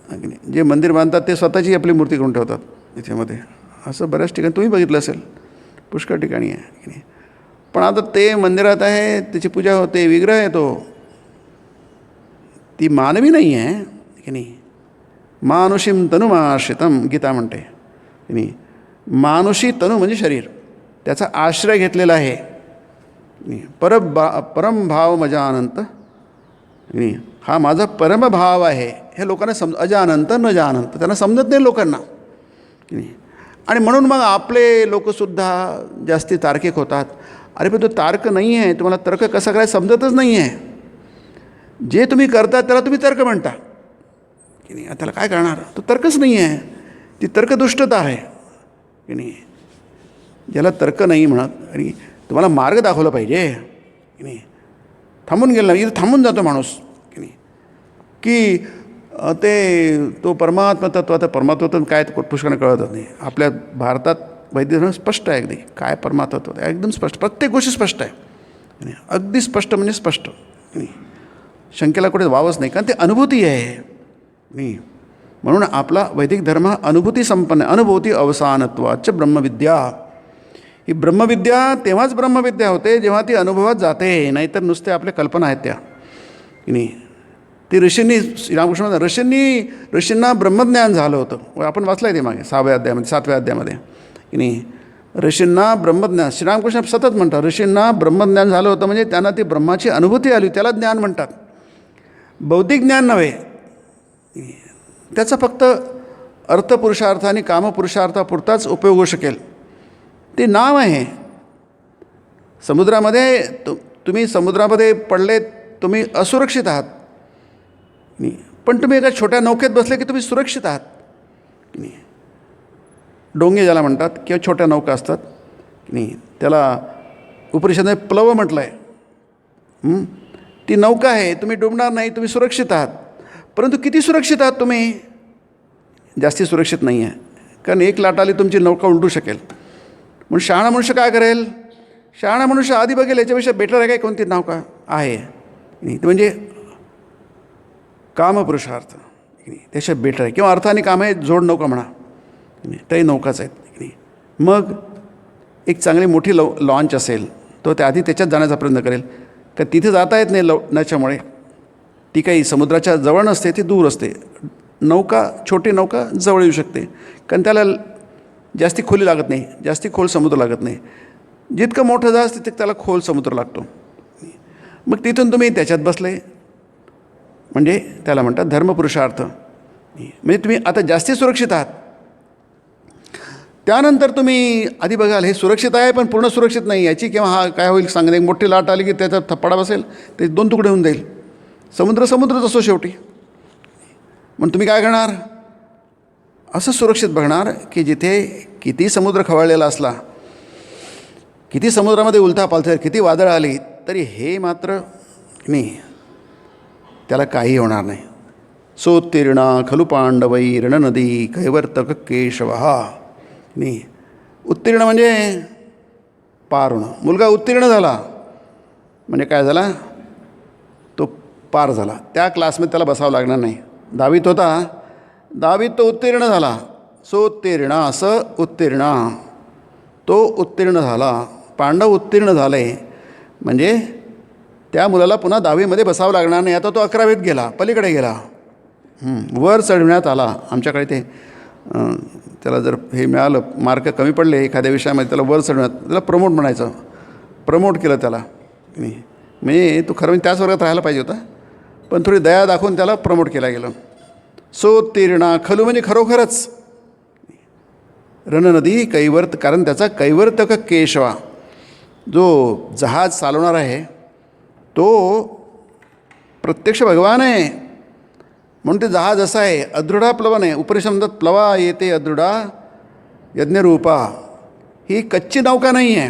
की नाही. जे मंदिर बांधतात ते स्वतःची आपली मूर्ती करून ठेवतात याच्यामध्ये, असं बऱ्याच ठिकाणी तुम्ही बघितलं असेल, पुष्कळ ठिकाणी आहे की नाही. पण आता ते मंदिरात आहे, त्याची पूजा होते, विग्रह आहे तो, ती मानवी नाही आहे की नाही. मानुषीम तनुमाश्रितम गीता म्हणते की नाही. मानुषी तनु म्हणजे शरीर, त्याचा आश्रय घेतलेला आहे. परमभाव मजा अनंत नाही, हा माझा परमभाव आहे. हे लोकांना अजानंत न जानंत, त्यांना समजत नाही लोकांना की नाही. आणि म्हणून मग आपले लोकसुद्धा जास्ती तार्किक होतात. अरे पण तो तार्क नाही आहे, तुम्हाला तर्क कसा करायचा समजतच नाही आहे. जे तुम्ही करता त्याला तुम्ही तर्क म्हणता की नाही. त्याला काय करणार, तो तर्कच नाही आहे, ती तर्कदुष्टता आहे की नाही. ज्याला तर्क नाही म्हणत, आणि तुम्हाला मार्ग दाखवला पाहिजे की नाही. थांबून गेला इथं थांबून जातो माणूस की नाही, की तो परमात्मा तत्व. आता परमात्मा काय पुष्कळ कळतच नाही. आपल्या भारतात वैद्य स्पष्ट आहे अगदी, काय परमात्मत्व एकदम स्पष्ट, प्रत्येक गोष्टी स्पष्ट आहे, अगदी स्पष्ट म्हणजे स्पष्ट नाही. शंकेला कुठे वावच नाही, कारण ते अनुभूती आहे नाही. म्हणून आपला वैदिक धर्म अनुभूती संपन्न, अनुभूती अवसानत्वाच ब्रह्मविद्या. ही ब्रह्मविद्या तेव्हाच ब्रह्मविद्या होते जेव्हा ती अनुभवात जाते, नाहीतर नुसते आपल्या कल्पना आहेत त्या की नाही. ती ऋषींनी, श्रीरामकृष्ण ऋषींना ब्रह्मज्ञान झालं होतं, आपण वाचलं आहे ते मागे 6व्या अध्यायामध्ये 7व्या अध्यायामध्ये की नाही. ऋषींना ब्रह्मज्ञान, श्रीरामकृष्ण सतत म्हणतात ऋषींना ब्रह्मज्ञान झालं होतं, म्हणजे त्यांना ती ब्रह्माची अनुभूती आली, त्याला ज्ञान म्हणतात. बौद्धिक ज्ञान नव्हे, त्याचा फक्त अर्थपुरुषार्थ आणि कामपुरुषार्थापुरताच उपयोग होऊ शकेल. ते नाव आहे. समुद्रामध्ये तुम्ही समुद्रामध्ये पडलेत तुम्ही असुरक्षित आहात नाही. पण तुम्ही एका छोट्या नौकेत बसले की तुम्ही सुरक्षित आहात नाही. डोंगे ज्याला म्हणतात किंवा छोट्या नौका असतात नाही, त्याला उपनिषदाने प्लव म्हटलं आहे. ती नौका आहे, तुम्ही डुबणार नाही, तुम्ही सुरक्षित आहात. परंतु किती सुरक्षित आहात तुम्ही? जास्ती सुरक्षित नाही आहे, कारण एक लाट आली तुमची नौका उलटू शकेल. म्हणून शहाणा मनुष्य काय करेल? शहाणा मनुष्य आधी बघेल याच्यापेक्षा बेटर आहे काय कोणती नौका आहे नाही, ते म्हणजे कामपुरुषार्थ त्याच्या बेटर आहे, किंवा अर्थ आणि काम आहे जोड नौका म्हणा, त्याही नौकाच आहेत नाही. मग एक चांगली मोठी लॉन्च असेल तो त्याआधी त्याच्यात जाण्याचा प्रयत्न करेल, का तिथे जाता येत नाही नच्यामुळे. ती काही समुद्राच्या जवळ नसते, ती दूर असते. नौका, छोटी नौका जवळ येऊ शकते, कारण त्याला जास्ती खोली लागत नाही, जास्ती खोल समुद्र लागत नाही. जितकं मोठं जहाज तितकं त्याला खोल समुद्र लागतो. मग तिथून तुम्ही त्याच्यात बसले म्हणजे त्याला म्हणतात धर्मपुरुषार्थ. म्हणजे तुम्ही आता जास्ती सुरक्षित आहात. त्यानंतर तुम्ही आधी बघाल हे सुरक्षित आहे पण पूर्ण सुरक्षित नाही याची, किंवा हा काय होईल सांगणे, एक मोठी लाट आली की त्याचा थप्पडा बसेल, ते 2 तुकडे होऊन जाईल. समुद्रच असो शेवटी. मग तुम्ही काय करणार? असं सुरक्षित बघणार की जिथे किती समुद्र खवळलेला असला, किती समुद्रामध्ये उलथापालथ, किती वादळं आली, तरी हे मात्र नाही, त्याला काही होणार नाही. सोत्तीर्णा खलु पांडवै रणनदी कैवर्तक केशवहा नाही. उत्तीर्ण म्हणजे पार होणं. मुलगा उत्तीर्ण झाला म्हणजे काय झाला? तो पार झाला. त्या क्लासमध्ये त्याला बसावं लागणार नाही. 10वीत होता, 10वीत तो उत्तीर्ण झाला. सोत्तीर्ण असं उत्तीर्ण, तो उत्तीर्ण झाला. पांडव उत्तीर्ण झाले म्हणजे त्या मुलाला पुन्हा 10वीमध्ये बसावं लागणार नाही. आता तो 11वीत गेला, पलीकडे गेला, वर चढविण्यात आला. आमच्याकडे ते त्याला जर हे मिळालं, मार्क कमी पडले एखाद्या विषयामध्ये, त्याला वर चढवण्यात, त्याला प्रमोट म्हणायचं, प्रमोट केलं त्याला. म्हणजे तो खरं म्हणजे त्याच वर्गात राहायला पाहिजे होता, पण थोडी दया दाखवून त्याला प्रमोट केला गेलं. सोत्तीर्णा खलू म्हणजे खरोखरच. रणनदी कैवर्त, कारण त्याचा कैवर्तक केशवा, जो जहाज चालवणार आहे तो प्रत्यक्ष भगवान आहे. म्हणून ते जहाज असं आहे, अदृढा प्लवन आहे. उपनिषदात प्लवा येते अदृढा यज्ञरूपा. ही कच्ची नौका नाही आहे,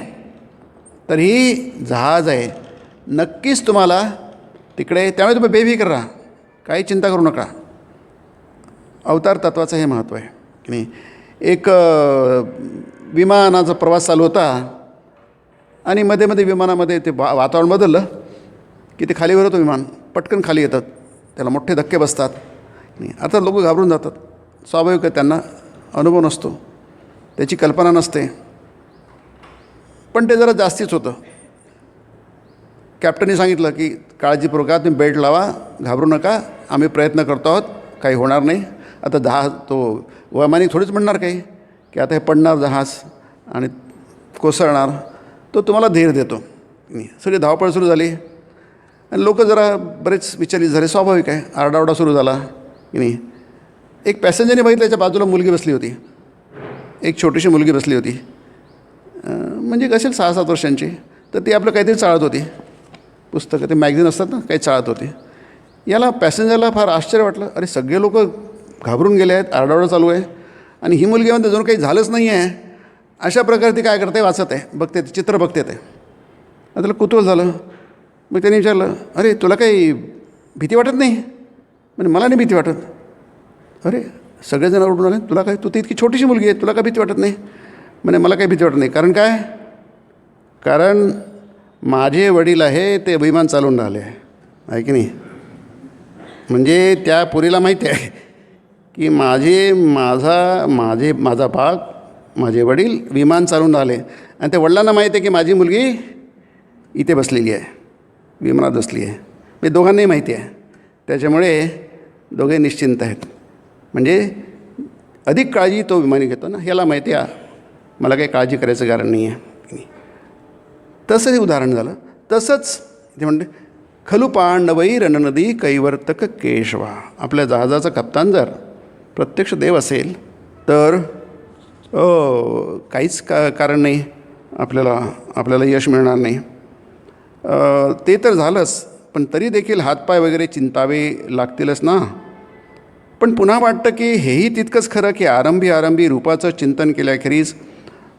तर ही जहाज आहे. नक्कीच तुम्हाला तिकडे, त्यामुळे तुम्ही बेफिकर राहा, काही चिंता करू नका. अवतार तत्वाचं हे महत्त्व आहे की नाही. एक विमानाचा प्रवास चालू होता आणि मध्ये मध्ये विमानामध्ये ते वातावरण बदललं की ते खालीवर होतं विमान, पटकन खाली येतात, त्याला मोठे धक्के बसतात. नाही, आता लोक घाबरून जातात. स्वाभाविक आहे, त्यांना अनुभव नसतो, त्याची कल्पना नसते. पण ते जरा जास्तीच होतं. कॅप्टनने सांगितलं की काळजीपूर्वक तुम्ही बेल्ट लावा, घाबरू नका, आम्ही प्रयत्न करतो आहोत, काही होणार नाही. आता जहाज, तो वैमानिक थोडीच म्हणणार काही की आता हे पडणार जहाज आणि कोसळणार. तो तुम्हाला धीर देतो. सगळी धावपळ सुरू झाली आणि लोक जरा बरेच विचलित झाले. स्वाभाविक आहे, आरडाओरडा सुरू झाला की नाही. एक पॅसेंजरने बघितलं, त्याच्या बाजूला मुलगी बसली होती, एक छोटीशी मुलगी बसली होती, म्हणजे असेल 6-7 वर्षांची. तर ती आपलं काहीतरी चाळत होती, पुस्तकं, ते मॅगझिन असतात ना, काही चाळत होती. याला पॅसेंजरला फार आश्चर्य वाटलं. अरे सगळे लोक घाबरून गेले आहेत, आरडाओरडा चालू आहे आणि ही मुलगी म्हणते जणू काही झालंच नाही आहे. अशा प्रकारे ती काय करते, वाचत आहे, बघते, चित्र बघते ते. त्याला कुतूहल झालं. मग त्याने विचारलं, अरे तुला काही भीती वाटत नाही? म्हणजे मला नाही भीती वाटत. अरे सगळेजण ओरडून आले, तुला काय, तू तर इतकी छोटीशी मुलगी आहे, तुला काय भीती वाटत नाही? म्हणजे मला काही भीती वाटत नाही. कारण काय? कारण माझे वडील आहे ते विमान चालवून राहिले आहे की नाही. म्हणजे त्या पोरीला माहिती आहे की माझा बाप, माझे वडील विमान चालवून राहिले, आणि त्या वडिलांना माहिती आहे की माझी मुलगी इथे बसलेली आहे, विमानात बसली आहे. म्हणजे दोघांनाही माहिती आहे. त्याच्यामुळे दोघे निश्चिंत आहेत. म्हणजे अधिक काळजी तो विमानी घेतो ना, ह्याला माहिती आहे मला काही काळजी करायचं कारण नाही आहे. तसं हे उदाहरण झालं. तसंच ते म्हणते खलु पांडवै रणनदी कैवर्तक केशवा. आपल्या जहाजाचा कप्तान जर प्रत्यक्ष देव असेल तर काहीच कारण नाही आपल्याला यश मिळणार नाही. ते तर झालंच, पण तरी देखील हातपाय वगैरे चिंतावे लागतीलच ना. पण पुन्हा वाटतं की हेही तितकंच खरं की आरंभी रूपाचं चिंतन केल्याखेरीज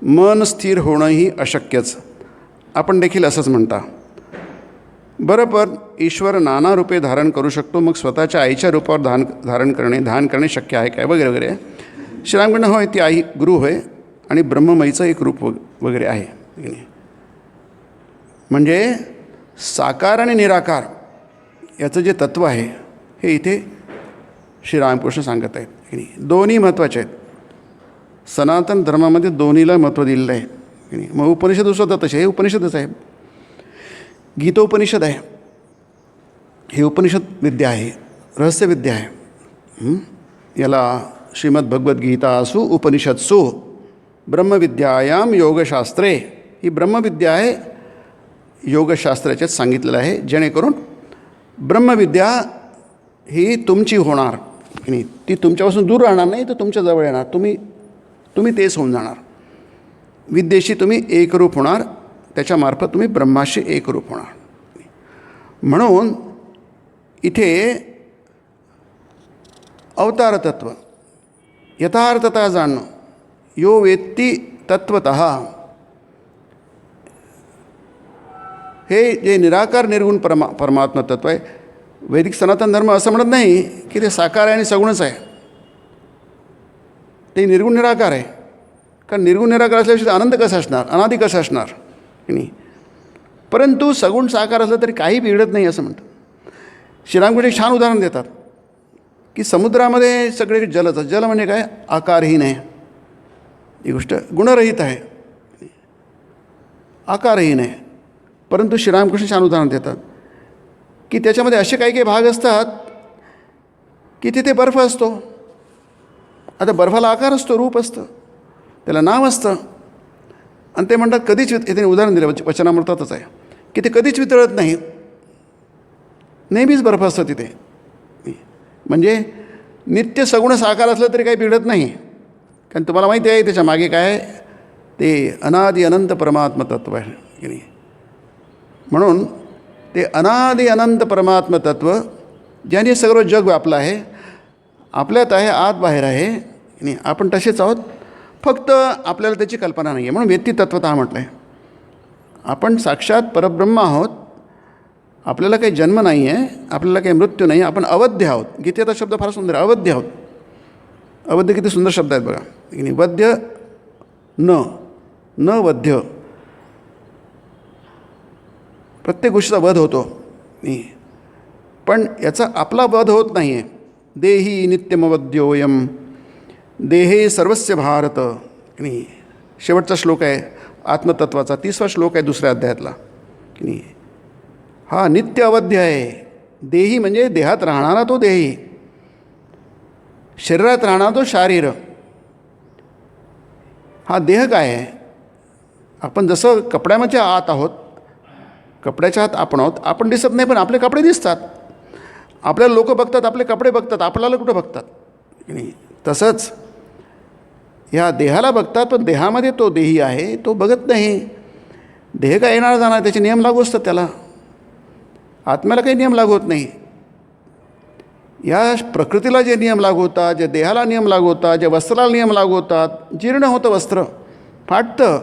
मन स्थिर होणंही अशक्यच. आपण देखील असंच म्हणता. बरं, पण ईश्वर नाना रूपे धारण करू शकतो, मग स्वतःच्या आईच्या रूपावर ध्यान करणे शक्य आहे काय, वगैरे वगैरे. श्रीरामकडनं होय, ती आई गुरु होय आणि ब्रह्ममयीचं एक रूप वगैरे आहे. म्हणजे साकार आणि निराकार याचं जे तत्त्व आहे हे इथे श्रीरामकृष्ण सांगत आहेत की नाही. दोन्ही महत्त्वाचे आहेत. सनातन धर्मामध्ये दोन्हीला महत्त्व दिलेलं आहे की नाही. मग उपनिषद सुद्धा तसे, हे उपनिषदच आहे. गीतोपनिषद आहे, हे उपनिषद विद्या आहे, रहस्यविद्या आहे. याला श्रीमद्भगवद्गीतासु उपनिषत्सु ब्रह्मविद्यायाम योगशास्त्रे, ही ब्रह्मविद्या आहे, योगशास्त्राच्यात सांगितलेलं आहे. जेणेकरून ब्रह्मविद्या ही तुमची होणार की नाही. ती तुमच्यापासून दूर राहणार नाही, तर तुमच्या जवळ येणार. तुम्ही तेच होऊन जाणार. विद्येशी तुम्ही एकरूप होणार, त्याच्यामार्फत तुम्ही ब्रह्माशी एकरूप होणार. म्हणून इथे अवतार तत्व, यथार्थता जाणणं, यो वेत्ती तत्वतः, हे जे निराकार निर्गुण परमात्मा तत्व आहे. वैदिक सनातन धर्म असं म्हणत नाही की ते साकार आहे आणि सगुणच आहे. ते निर्गुण निराकार आहे. कारण निर्गुण निराकार असल्याविषयी आनंद कसा असणार, अनादि कसा असणार की नाही. परंतु सगुण साकार असलं तरी काही बिघडत नाही असं म्हणतात. श्रीरामकृष्ण एक छान उदाहरण देतात की समुद्रामध्ये सगळे जलच. जल म्हणजे काय, आकारहीन आहे. ही गोष्ट गुणरहित आहे, आकारहीन आहे. परंतु श्रीरामकृष्ण छान उदाहरण देतात की त्याच्यामध्ये असे काही काही भाग असतात की तिथे बर्फ असतो. आता बर्फाला आकार असतो, रूप असतं, त्याला नाव असतं. आणि ते म्हणतात कधीच इथे उदाहरण दिलं वचनामृतातच आहे की ते कधीच वितळत नाही, नेहमीच बर्फ असतं तिथे. म्हणजे नित्य सगुण साकार असलं तरी काही बिघडत नाही. कारण तुम्हाला माहिती आहे त्याच्या मागे काय आहे, ते अनादि अनंत परमात्म तत्व आहे की नाही. म्हणून ते अनादि अनंत परमात्म तत्व ज्याने सगळं जग व्यापलं आहे, आपल्यात आहे, आत बाहेर आहे आणि आपण तसेच आहोत, फक्त आपल्याला त्याची कल्पना नाही आहे. म्हणून व्यक्ती तत्वतः म्हटलं आहे. आपण साक्षात परब्रह्म आहोत. आपल्याला काही जन्म नाही आहे, आपल्याला काही मृत्यू नाही, आपण अवध्य आहोत. गीतेचा शब्द फार सुंदर, अवध्य आहोत. अवध्य किती सुंदर शब्द आहेत बघा की नाही. वध्य न वध्य, प्रत्येक गोष्टीचा वध होतो नाही, पण याचा आपला वध होत नाही आहे. देही नित्यमवद्योयम देहे सर्वस्य भारत की नाही. शेवटचा श्लोक आहे आत्मतत्वाचा, 30वा श्लोक आहे दुसऱ्या अध्यायातला की नाही. हा नित्य अवध्य आहे. देही म्हणजे देहात राहणारा तो देही, शरीरात राहणारा तो शारीर. हा देह काय आहे, आपण जसं कपड्यामध्ये आत आहोत, कपड्याच्या आत आपण आहोत. आपण दिसत नाही पण आपले कपडे दिसतात. आपल्याला लोक बघतात, आपले कपडे बघतात, आपल्याला कुठं बघतात की नाही. तसंच ह्या देहाला बघतात, पण देहामध्ये तो देही आहे तो बघत नाही. देह काय येणार जाणार, त्याचे नियम लागू असतात त्याला. आत्म्याला काही नियम लागू होत नाही. या प्रकृतीला जे नियम लागू होतात, जे देहाला नियम लागू होतात, जे वस्त्राला नियम लागू होतात, जीर्ण होतं वस्त्र, फाटतं,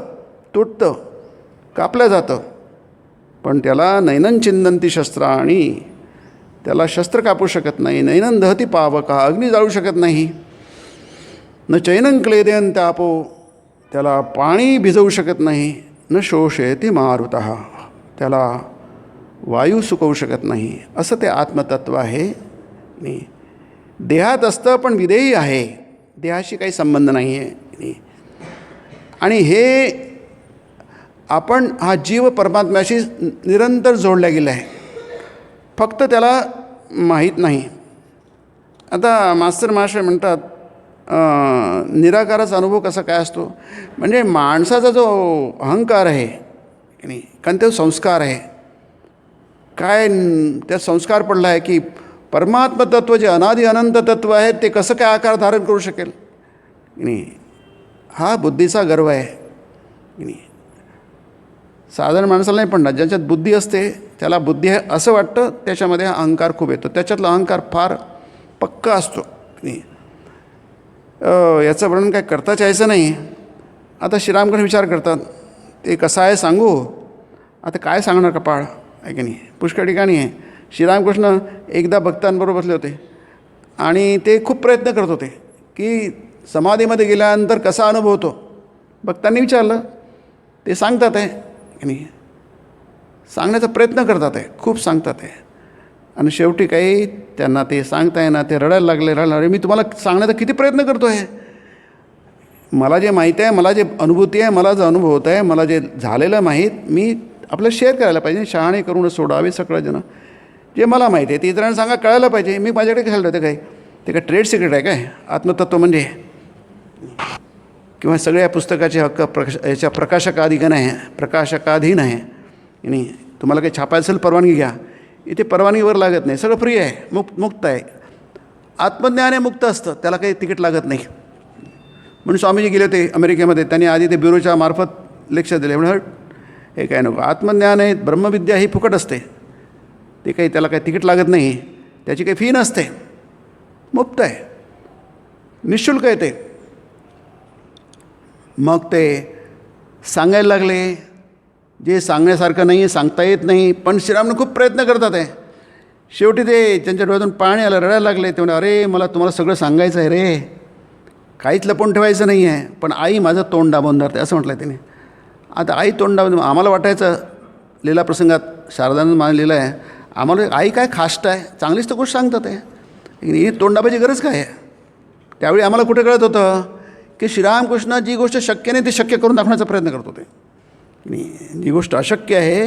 तुटतं, कापलं जातं, पण त्याला नैनं छिंदन्ति शस्त्राणि, त्याला शस्त्र कापू शकत नाही. नैनं दहति पावका, अग्नी जाळू शकत नाही. न चैनं क्लेदयन्त्यापो, त्याला पाणी भिजवू शकत नाही. न शोषयति मारुतः, त्याला वायू सुकवू शकत नाही. असं ते आत्मतत्व आहे. देहात असतं पण विदेही आहे, देहाशी काही संबंध नाही आहे. आणि हे आपण हा जीव परमात्म्याशी निरंतर जोडला गेला आहे, फक्त त्याला माहीत नाही. आता मास्टर म्हणतात निराकाराचा अनुभव कसा काय असतो. म्हणजे माणसाचा जो अहंकार आहे की नाही, कारण तो संस्कार आहे, काय त्यात संस्कार पडला आहे की परमात्म तत्व जे अनादि अनंत तत्व आहे ते कसं काय आकार धारण करू शकेल की नाही. हा बुद्धीचा गर्व आहे की नाही. साधारण माणसाला नाही पडणार, ज्याच्यात बुद्धी असते त्याला बुद्धी आहे असं वाटतं, त्याच्यामध्ये हा अहंकार खूप येतो. त्याच्यातला अहंकार फार पक्का असतो. याचं वर्णन काय करताच यायचं नाही. आता श्रीरामकृष्ण विचार करतात, ते कसं आहे सांगू, आता काय सांगणार कपाळ आहे की नाही. पुष्कळ ठिकाणी आहे. श्रीरामकृष्ण एकदा भक्तांबरोबर बसले होते आणि ते खूप प्रयत्न करत होते की समाधीमध्ये गेल्यानंतर कसा अनुभव होतो. भक्तांनी विचारलं, ते सांगतात आहे की नाही, सांगण्याचा प्रयत्न करतात आहे, खूप सांगतात आहे. आणि शेवटी काही त्यांना ते सांगता येणार, ते रडायला लागले. मी तुम्हाला सांगण्याचा किती प्रयत्न करतो आहे, मला जे माहीत आहे, मला जे अनुभूती आहे, मला जो अनुभव होत आहे, मला जे झालेलं माहीत, मी आपल्याला शेअर करायला पाहिजे. शहाणे करून सोडावे सगळं जण, जे मला माहिती आहे ते इतरांना सांगा, कळायला पाहिजे. मी माझ्याकडे घाललं होतं काय, ते काय ट्रेड सिक्रेट आहे काय आत्मतत्व म्हणजे, किंवा सगळ्या पुस्तकाचे हक्क याच्या प्रकाशकाधीन आहे आणि तुम्हाला काही छापायचं असेल परवानगी घ्या. इथे परवानगीवर लागत नाही, सगळं फ्री आहे, मुक्त आहे. आत्मज्ञान हे मुक्त असतं, त्याला काही तिकीट लागत नाही. म्हणून स्वामीजी गेले होते अमेरिकेमध्ये, त्यांनी आधी ते ब्युरोच्या मार्फत लेक्चर दिले. म्हणून हे काय नको, आत्मज्ञान आहे, ब्रह्मविद्या ही फुकट असते, ते काही त्याला काही तिकीट लागत नाही, त्याची काही फी नसते, मुक्त आहे, निःशुल्क आहे ते. मग ते सांगायला लागले, जे सांगण्यासारखं नाही आहे, सांगता येत नाही, पण श्रीरामने खूप प्रयत्न करतात आहे. शेवटी ते त्यांच्या डोळ्यातून पाणी आलं, रडायला लागले. ते म्हणे, अरे मला तुम्हाला सगळं सांगायचं आहे रे, काहीच लपवून ठेवायचं नाही आहे, पण आई माझं तोंड दाबून धरते, असं म्हटलं त्याने. आता आई तोंड दाबून, आम्हाला वाटायचं लीला प्रसंगात शारदानंद मान लिहिलं आहे, आम्हाला आई काय खाष्ट आहे, चांगलीच तर गोष्ट सांगतात आहे, ही तोंड दाबायची गरज काय आहे. त्यावेळी आम्हाला कुठे कळत होतं की श्रीरामकृष्ण जी गोष्ट शक्य नाही ती शक्य करून दाखवण्याचा प्रयत्न करत होते. जी गोष्ट अशक्य आहे,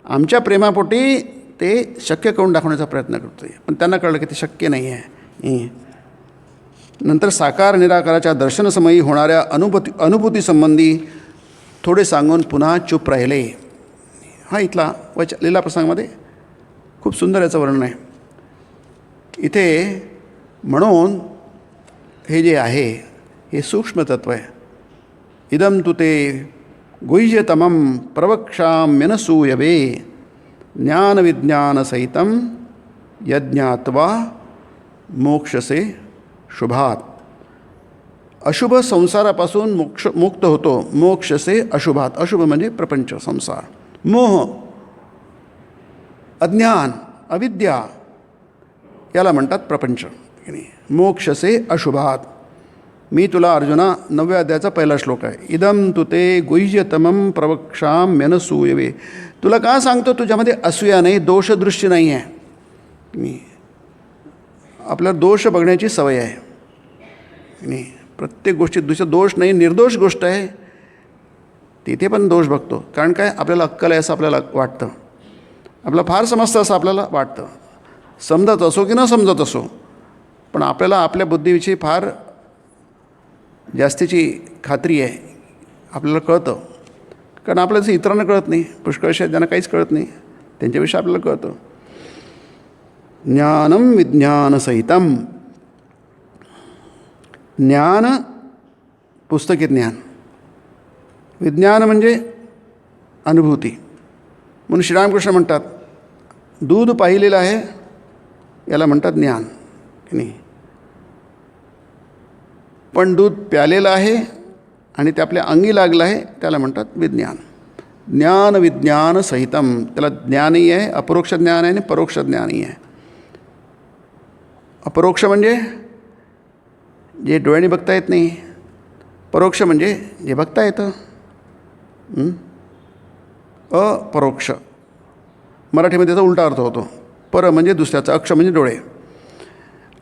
आमच्या प्रेमापोटी ते शक्य करून दाखवण्याचा प्रयत्न करतो. पण त्यांना कळलं की ते शक्य नाही आहे. नंतर साकार निराकाराच्या दर्शनसमयी होणाऱ्या अनुभूतीसंबंधी थोडे सांगून पुन्हा चूप राहिले. हा इथला लीला प्रसंगामध्ये खूप सुंदर याचं वर्णन आहे. इथे म्हणून हे जे आहे हे सूक्ष्म तत्व आहे. इदम तु ते गुह्यतमं प्रवक्ष्याम्यनसूयवे ज्ञानविज्ञानसहितं यज्ञात्वा मोक्षसे शुभात. अशुभ संसारापासून मुक्त होतो, मोक्षसे अशुभात. अशुभ म्हणजे प्रपंच, संसार, मोह, अज्ञान, अविद्या, याला म्हणतात प्रपंच. मोक्षसे अशुभात. मी तुला अर्जुना 9व्या अध्यायाचा पहिला श्लोक आहे. इदम तु ते गुह्यतमं प्रवक्ष्याम्यनसूयवे. तुला का सांगतो, तुझ्यामध्ये असूया नाही, दोषदृष्टी नाही आहे. मी आपल्याला दोष बघण्याची सवय आहे. नाही, प्रत्येक गोष्टीत दोष नाही, निर्दोष गोष्ट आहे तिथे पण दोष बघतो. कारण काय, आपल्याला अक्कल आहे असं आपल्याला वाटतं, आपल्याला फार समजतं असं आपल्याला वाटतं, समजत असो की न समजत असो, पण आपल्याला आपल्या बुद्धीविषयी फार जास्तीची खात्री आहे, आपल्याला कळतं. कारण आपल्याला इतरांना कळत नाही, पुष्कळशा ज्यांना काहीच कळत नाही त्यांच्याविषयी आपल्याला कळतं. ज्ञानम विज्ञानसहितम. ज्ञान पुस्तकी ज्ञान, विज्ञान म्हणजे अनुभूती. म्हणून श्रीरामकृष्ण म्हणतात दूध पाहिलेलं आहे याला म्हणतात ज्ञान, नाही. पण दूध प्यालेलं आहे आणि ते आपल्या अंगी लागलं आहे त्याला म्हणतात विज्ञान. ज्ञान विज्ञान सहितम. त्याला ज्ञानही आहे, अपरोक्ष ज्ञान आहे आणि परोक्ष ज्ञानही आहे. अपरोक्ष म्हणजे जे डोळ्याने बघता येत नाही, परोक्ष म्हणजे जे बघता येतं. अपरोक्ष मराठीमध्ये त्याचा उलटा अर्थ होतो. पर म्हणजे दुसऱ्याचा, अक्ष म्हणजे डोळे.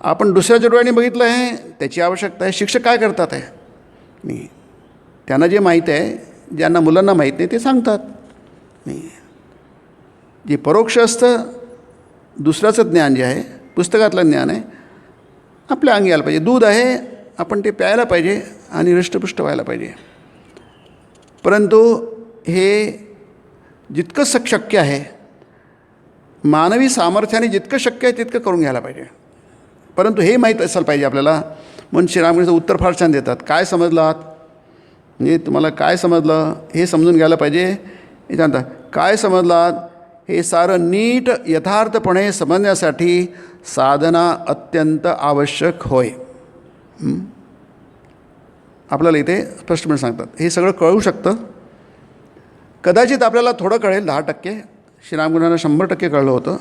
आपण दुसऱ्याच्या डोळ्याने बघितलं आहे, त्याची आवश्यकता आहे. शिक्षक काय करतात आहे, नाही, त्यांना जे माहीत आहे, ज्यांना मुलांना माहीत नाही ते सांगतात. नाही, जे परोक्ष असतं, दुसऱ्याचं ज्ञान जे आहे, पुस्तकातलं ज्ञान आहे, आपल्या अंगी आलं पाहिजे. दूध आहे, आपण ते प्यायला पाहिजे आणि हृष्टपुष्ट व्हायला पाहिजे. परंतु हे जितकं शक्य आहे, मानवी सामर्थ्याने जितकं शक्य आहे तितकं करून घ्यायला पाहिजे. परंतु हे माहीत असायला पाहिजे आपल्याला. म्हणून श्रीरामकृष्ण उत्तर फार छान देतात. काय समजलात म्हणजे तुम्हाला काय समजलं हे समजून घ्यायला पाहिजे. हे सांगतात काय समजलात हे सारं नीट यथार्थपणे समजण्यासाठी साधना अत्यंत आवश्यक होय. आपल्याला इथे स्पष्टपणे सांगतात हे सगळं कळू शकतं. कदाचित आपल्याला थोडं कळेल, 10%. श्रीरामकृष्णांना 100% कळलं होतं.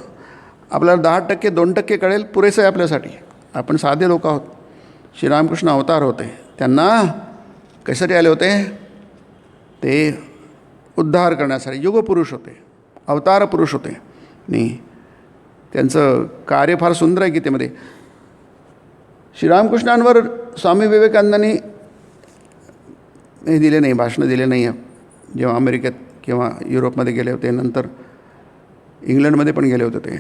आपल्याला 10%, 2% कळेल, पुरेसं आहे आपल्यासाठी. आपण साधे लोक आहोत. श्रीरामकृष्ण अवतार होते, त्यांना कशासाठी आले होते? ते उद्धार करण्यासाठी युगपुरुष होते, अवतार पुरुष होते. नाही, त्यांचं कार्य फार सुंदर आहे गीतेमध्ये. श्रीरामकृष्णांवर स्वामी विवेकानंदांनी हे दिले नाही, भाषणं दिले नाही आहे. जेव्हा अमेरिकेत किंवा युरोपमध्ये गेले होते, नंतर इंग्लंडमध्ये पण गेले होते,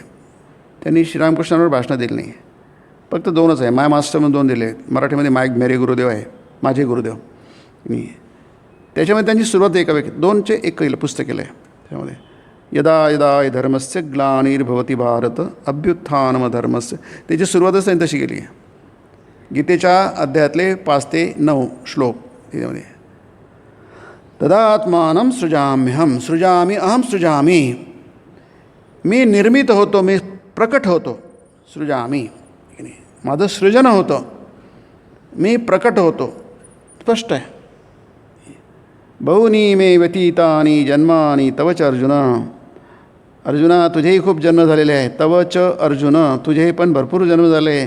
त्यांनी श्रीरामकृष्णांवर भाषणं दिली नाही. फक्त 2च आहे. माय मास्टरमध्ये 2 दिले. मराठीमध्ये मेरे गुरुदेव आहे, माझे गुरुदेव. मी त्याच्यामध्ये त्यांची सुरुवात एका व्यक्ती 2चे 1 केलं पुस्तक केलं आहे. त्यामध्ये यदा यदा धर्मस्य ग्लानिर्भवति भारत अभ्युत्थानम धर्मस्य, त्याची सुरुवातच त्यांनी तशी केली आहे. गीतेच्या अध्यायातले 5 ते 9 श्लोक त्याच्यामध्ये. तदात्मानं सृजाम्यहं सृजामि अहं सृजामि. मी निर्मित होतो, मी प्रकट होतो. सृजामि, माझं सृजन होतं, मी प्रकट होतो. स्पष्ट आहे. बहुनी मे व्यतीतानि जन्मानि तवच अर्जुन. अर्जुना, तुझेही खूप जन्म झालेले आहे. तवच अर्जुन, तुझे पण भरपूर जन्म झाले,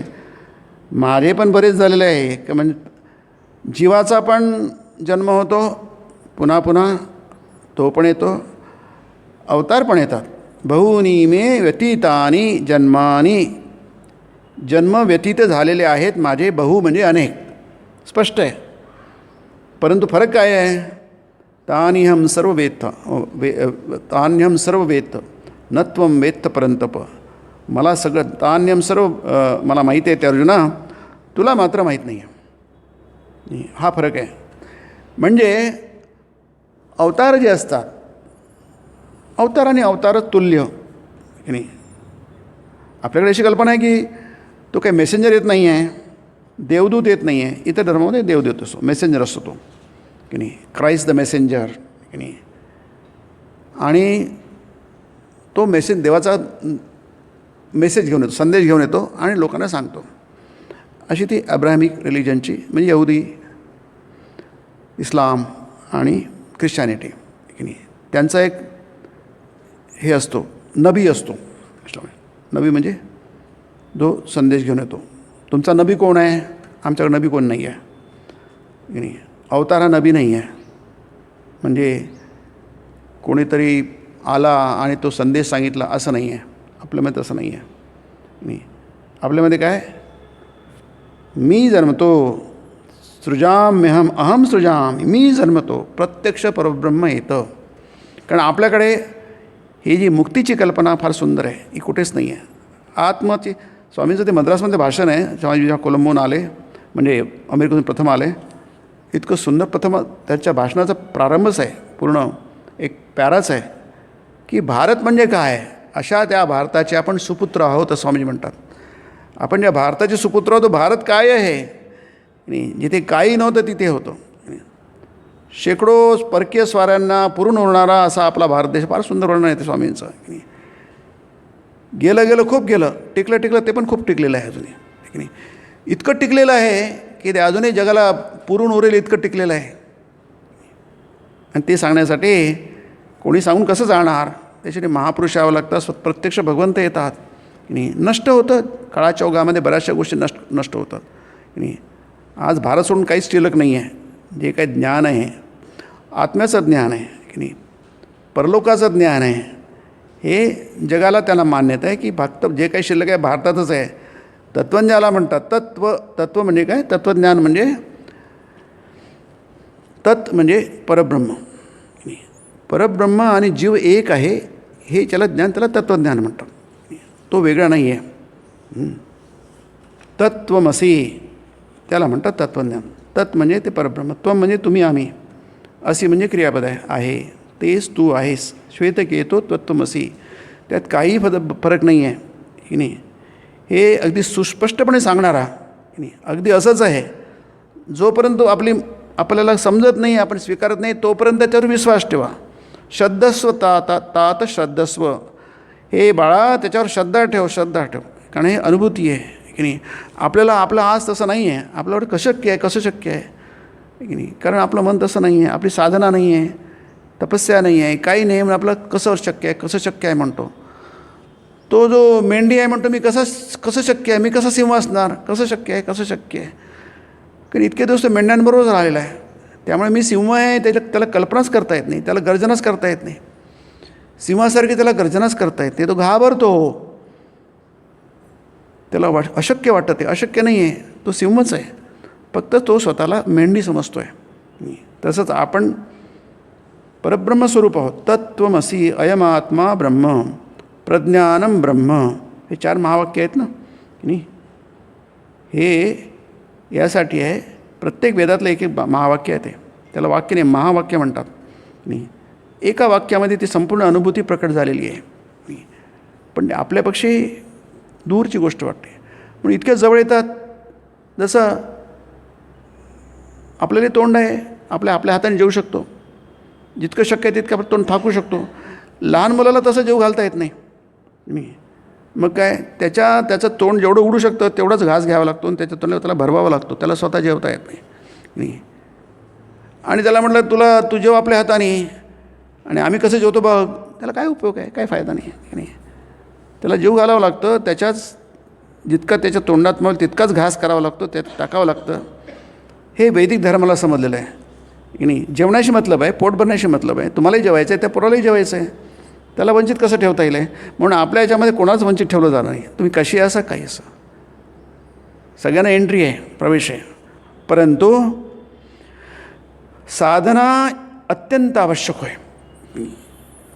माझे पण बरेच झालेले आहे. म्हणजे जीवाचा पण जन्म होतो, पुन्हा पुन्हा तो पण येतो, अवतार पण येतात. बहुनी मे व्यतीतानि जन्मानि, जन्म व्यतीत झालेले आहेत माझे, बहु म्हणजे अनेक. स्पष्ट आहे. परंतु फरक काय आहे? तान्यहं सर्व वेत्थ, तान्यहं सर्व वेत्थ न त्वं वेत्थ परंतप. मला सगळं तान्यम सर्व मला माहिती आहे ते अर्जुना, तुला मात्र माहीत नाही आहे. हा फरक आहे. म्हणजे अवतार जे असतात, अवतार आणि अवतार तुल्य की नाही. आपल्याकडे अशी कल्पना आहे की तो काही मेसेंजर येत नाही आहे, देवदूत येत नाही आहे. इतर धर्मामध्ये देवदूत असतो, मेसेंजर असतो तो की नाही, क्राइस्ट द मेसेंजर की नाही. आणि तो देवाचा मेसेज घेऊन येतो, संदेश घेऊन येतो आणि लोकांना सांगतो. अशी ती अब्राहमिक रिलिजनची, म्हणजे यहुदी, इस्लाम आणि ख्रिश्चॅनिटी की नाही, त्यांचा एक हे असतो, नबी असतो. नबी म्हणजे जो संदेश घेऊन येतो. तुमचा नबी कोण आहे? आमच्याकडे नबी कोण नाही आहे की नाही. अवतार हा नबी नाही आहे. म्हणजे कोणीतरी आला आणि तो संदेश सांगितला असं नाही आहे. आपल्यामध्ये तसं नाही आहे. नाही, आपल्यामध्ये काय, मी जन्मतो, सृजाम्यहम अहम सृजामि, मी जन्मतो, प्रत्यक्ष परब्रह्म येतं. कारण आपल्याकडे ही जी मुक्तीची कल्पना फार सुंदर आहे, ही कुठेच नाही आहे. आत्माची स्वामींचं ते मद्रासमध्ये भाषण आहे, स्वामी जेव्हा कोलंबोहून आले, म्हणजे अमेरिकेतून प्रथम आले. इतकं सुंदर प्रथम त्याच्या भाषणाचा प्रारंभच आहे, पूर्ण एक पॅराच आहे की भारत म्हणजे काय, अशा त्या भारताचे आपण सुपुत्र आहोत असं स्वामीजी म्हणतात. आपण ज्या भारताचे सुपुत्र आहोत, भारत काय आहे आणि जिथे काही नव्हतं तिथे होतं. शेकडो परकीय स्वाऱ्यांना पुरून उरणारा असा आपला भारत देश, फार सुंदर वर्णन आहे ते स्वामींचं. गेलं गेलं खूप गेलं, टिकलं टिकलं ते पण खूप टिकलेलं आहे अजूनही की नाही. इतकं टिकलेलं आहे की ते अजूनही जगाला पुरून उरेल इतकं टिकलेलं आहे. आणि ते सांगण्यासाठी कोणी सांगून कसं जाणार? त्यासाठी महापुरुष यावं लागतं, प्रत्यक्ष भगवंत येतात की नाही. नष्ट होतं काळाच्या ओघामध्ये, बऱ्याचशा गोष्टी नष्ट होतात की नाही. आज भारत सोडून काहीच शिल्लक नाही आहे. जे काही ज्ञान आहे, आत्म्याचं ज्ञान आहे की नाही, परलोकाचं ज्ञान आहे, हे जगाला त्याला मान्यता आहे की फक्त जे काही शिल्लक आहे भारतातच आहे. तत्त्वज्ञाला म्हणतात. तत्त्व म्हणजे काय? तत्त्वज्ञान म्हणजे तत् म्हणजे परब्रह्म. परब्रह्म आणि जीव एक आहे हे त्याला ज्ञान, त्याला तत्त्वज्ञान म्हणतात. तो वेगळा नाही आहे. तत्त्वमसी त्याला म्हणतात तत्त्वज्ञान. तत् म्हणजे ते परब्रह्म, त्वम म्हणजे तुम्ही आम्ही, असी म्हणजे क्रियापद आहे, तेच तू आहेस. श्वेतकेतो तत्त्वमसी, त्यात काही फरक नाही आहे की नाही. हे अगदी सुस्पष्टपणे सांगणारा की नाही. अगदी असंच आहे. जोपर्यंत आपल्याला समजत नाही, आपण स्वीकारत नाही, तोपर्यंत त्याच्यावर विश्वास ठेवा. श्रद्धस्व तात श्रद्धस्व, हे बाळा त्याच्यावर श्रद्धा ठेव, श्रद्धा ठेव, कारण हे अनुभूती आहे की नाही. आपल्याला आपलं आज तसं नाही आहे, आपल्यावर कसं शक्य आहे, कसं शक्य आहे की नाही. कारण आपलं मन तसं नाही आहे, आपली साधना नाही आहे, तपस्या नाही आहे, काही नाही. म्हणून आपलं कसं शक्य आहे, कसं शक्य आहे म्हणतो. तो जो मेंढी आहे म्हणतो मी कसं शक्य आहे, मी कसं सिंह असणार, कसं शक्य आहे, कसं शक्य आहे. कारण इतके दिवस तो मेंढ्यांबरोबरच राहिलेला आहे. त्यामुळे मी सिंह आहे त्याला कल्पनाच करता येत नाही, त्याला गर्जनाच करता येत नाही. सिंहासारखी त्याला गर्जनाच करता येत नाही. तो घाबरतो, त्याला अशक्य वाटतं. ते अशक्य नाही आहे, तो सिंहच आहे. फक्त तो स्वतःला मेंढी समजतो आहे. तसंच आपण परब्रह्मस्वरूप आहोत. तत्त्वमसि अयमात्मा ब्रह्म प्रज्ञानम ब्रह्म, हे 4 महावाक्य आहेत ना की नाही. हे यासाठी आहे, प्रत्येक वेदातलं एक एक महावाक्य आहे. त्याला वाक्य नाही, महावाक्य म्हणतात नाही. एका वाक्यामध्ये ती संपूर्ण अनुभूती प्रकट झालेली आहे. पण आपल्यापेक्षा दूरची गोष्ट वाटते. म्हणून इतक्या जवळ येतात. जसं आपल्याला तोंड आहे, आपल्या हाताने जेवू शकतो, जितकं शक्य आहे तितकं आपण तोंड थाकू शकतो. लहान मुलाला तसं जेव घालता येत नाही. मग काय, त्याचं तोंड जेवढं उडू शकतं तेवढाच घास घ्यावा लागतो आणि त्याला भरवावा लागतो. त्याला स्वतः जेवता येत नाही. आणि त्याला म्हटलं तू जेव आपल्या हाताने, आणि आम्ही कसं जेवतो बघ, त्याला काय उपयोग आहे, काय फायदा नाही. त्याला जीव घालावं लागतं. जितका त्याच्या तोंडात मग तितकाच घास करावा लागतो, त्यात टाकावं लागतं. हे वैदिक धर्माला समजलेलं आहे की नाही. जेवणाशी मतलब आहे, पोट भरण्याशी मतलब आहे. तुम्हालाही जेवायचं आहे, त्या पोरालाही जेवायचं आहे. त्याला वंचित कसं ठेवता येईल आहे. म्हणून आपल्या याच्यामध्ये कोणाच वंचित ठेवलं जाणार नाही. तुम्ही कशी असा काही असं, सगळ्यांना एंट्री आहे, प्रवेश आहे. परंतु साधना अत्यंत आवश्यक आहे.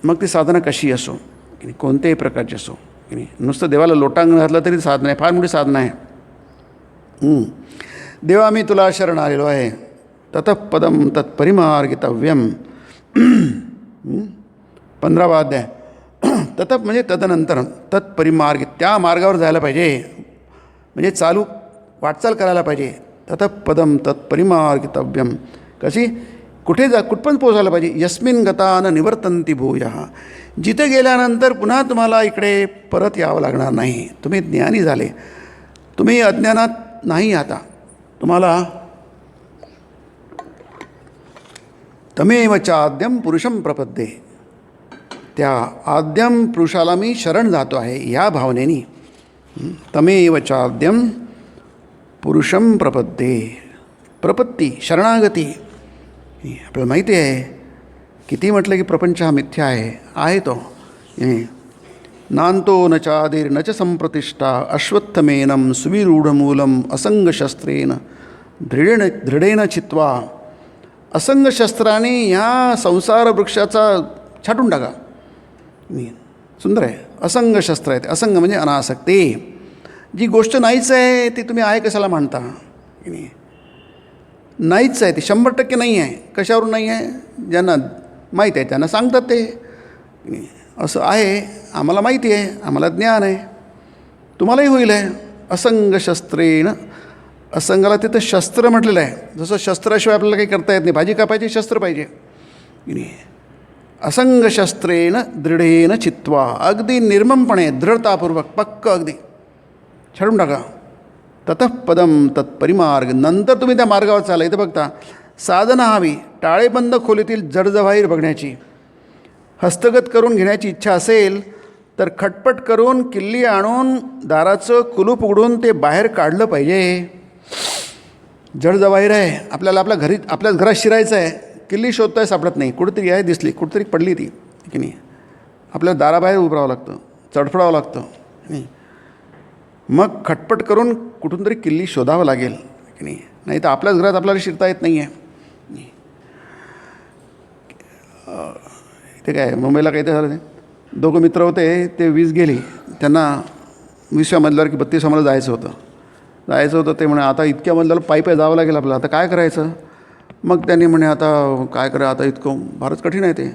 मग ती साधना कशी असो की नाही, कोणत्याही प्रकारची असो की नाही. नुसतं देवाला लोटांगण घातलं तरी साधना आहे, फार मोठी साधना आहे. देवा मी तुला शरण आलेलो आहे. ततः पदम तत्परिमार्गितव्यम. 15वा अध्याय. ततः म्हणजे तदनंतर, तत्परिमार्ग त्या मार्गावर जायला पाहिजे, म्हणजे वाटचाल करायला पाहिजे. ततः पदम तत्परिमार्गितव्यम. कशी, कुठपर्यंत पोहोचायला पाहिजे. यस्मिन गता न निवर्तन्ति भूयः. जिथे गेल्यानंतर पुन्हा तुम्हाला इकडे परत यावं लागणार नाही. तुम्ही ज्ञानी झाले, तुम्ही अज्ञानात नाही. आता तुम्हाला तमेव चाद्यम पुरुषम प्रपद्ये, त्या आद्यम पुरुषाला मी शरण जातो आहे या भावनेनी. तमेव चाद्यम पुरुषम प्रपद्ये. प्रपत्ती, शरणागती. आपल्याला माहिती आहे, किती म्हटलं की प्रपंच हा मिथ्या आहे तो. नांतो न चादिर न च संप्रतिष्ठा अश्वत्थमेनं सुविरूढमूलम असंगशस्त्रेण दृढेन चित्वा. असंगशस्त्राने ह्या संसार वृक्षाचा छाटून टाका. सुंदर आहे. असंगशस्त्र आहे ते. असंग म्हणजे अनासक्ती. जी गोष्ट नाहीच आहे ती तुम्ही आहे कशाला म्हणता. नाहीच आहे ती, 100% नाही आहे. कशावरून नाही आहे, ज्यांना माहीत आहे त्यांना सांगतात ते. असं आहे, आम्हाला माहिती आहे, आम्हाला ज्ञान आहे, तुम्हालाही होईल आहे. असंगशस्त्रेण, असंगाला तिथं शस्त्र म्हटलेलं आहे. जसं शस्त्राशिवाय आपल्याला काही करता येत नाही. भाजी कापायची शस्त्र पाहिजे. असंगशस्त्रेण दृढेन चित्वा. अगदी निर्ममपणे, दृढतापूर्वक, पक्क अगदी छाडून टाका. ततः पदम तत्परिमार्ग. नंतर तुम्ही त्या मार्गावर चाला. इथं बघता, साधना हवी. टाळेबंद खोलीतील जडजवाहीर बघण्याची, हस्तगत करून घेण्याची इच्छा असेल तर खटपट करून किल्ली आणून दाराचं कुलूप उघडून ते बाहेर काढलं पाहिजे. जडजवाहीर आहे, आपल्याला आपल्याच घरात शिरायचं आहे. किल्ली शोधताय, सापडत नाही. कुठेतरी आहे, दिसली, कुठेतरी पडली ती की नाही. आपल्याला दाराबाहेर उभं राहावं लागतं, चढफडावं लागतं नाही. मग खटपट करून कुठून तरी किल्ली शोधावं लागेल की नाही तर आपल्याच घरात आपल्याला शिरता येत नाही आहे. इथे काय मुंबईला काही ते झालं, ते 2 मित्र होते, ते 20 गेली. त्यांना 20व्या मजल्यावर की 32व्या मजल्यावर जायचं होतं. ते म्हणे आता इतक्या मजल्याला पायी जावं लागेल आपल्याला, आता काय करायचं. मग त्यांनी म्हणे आता काय करा, आता इतकं फारच कठीण आहे ते,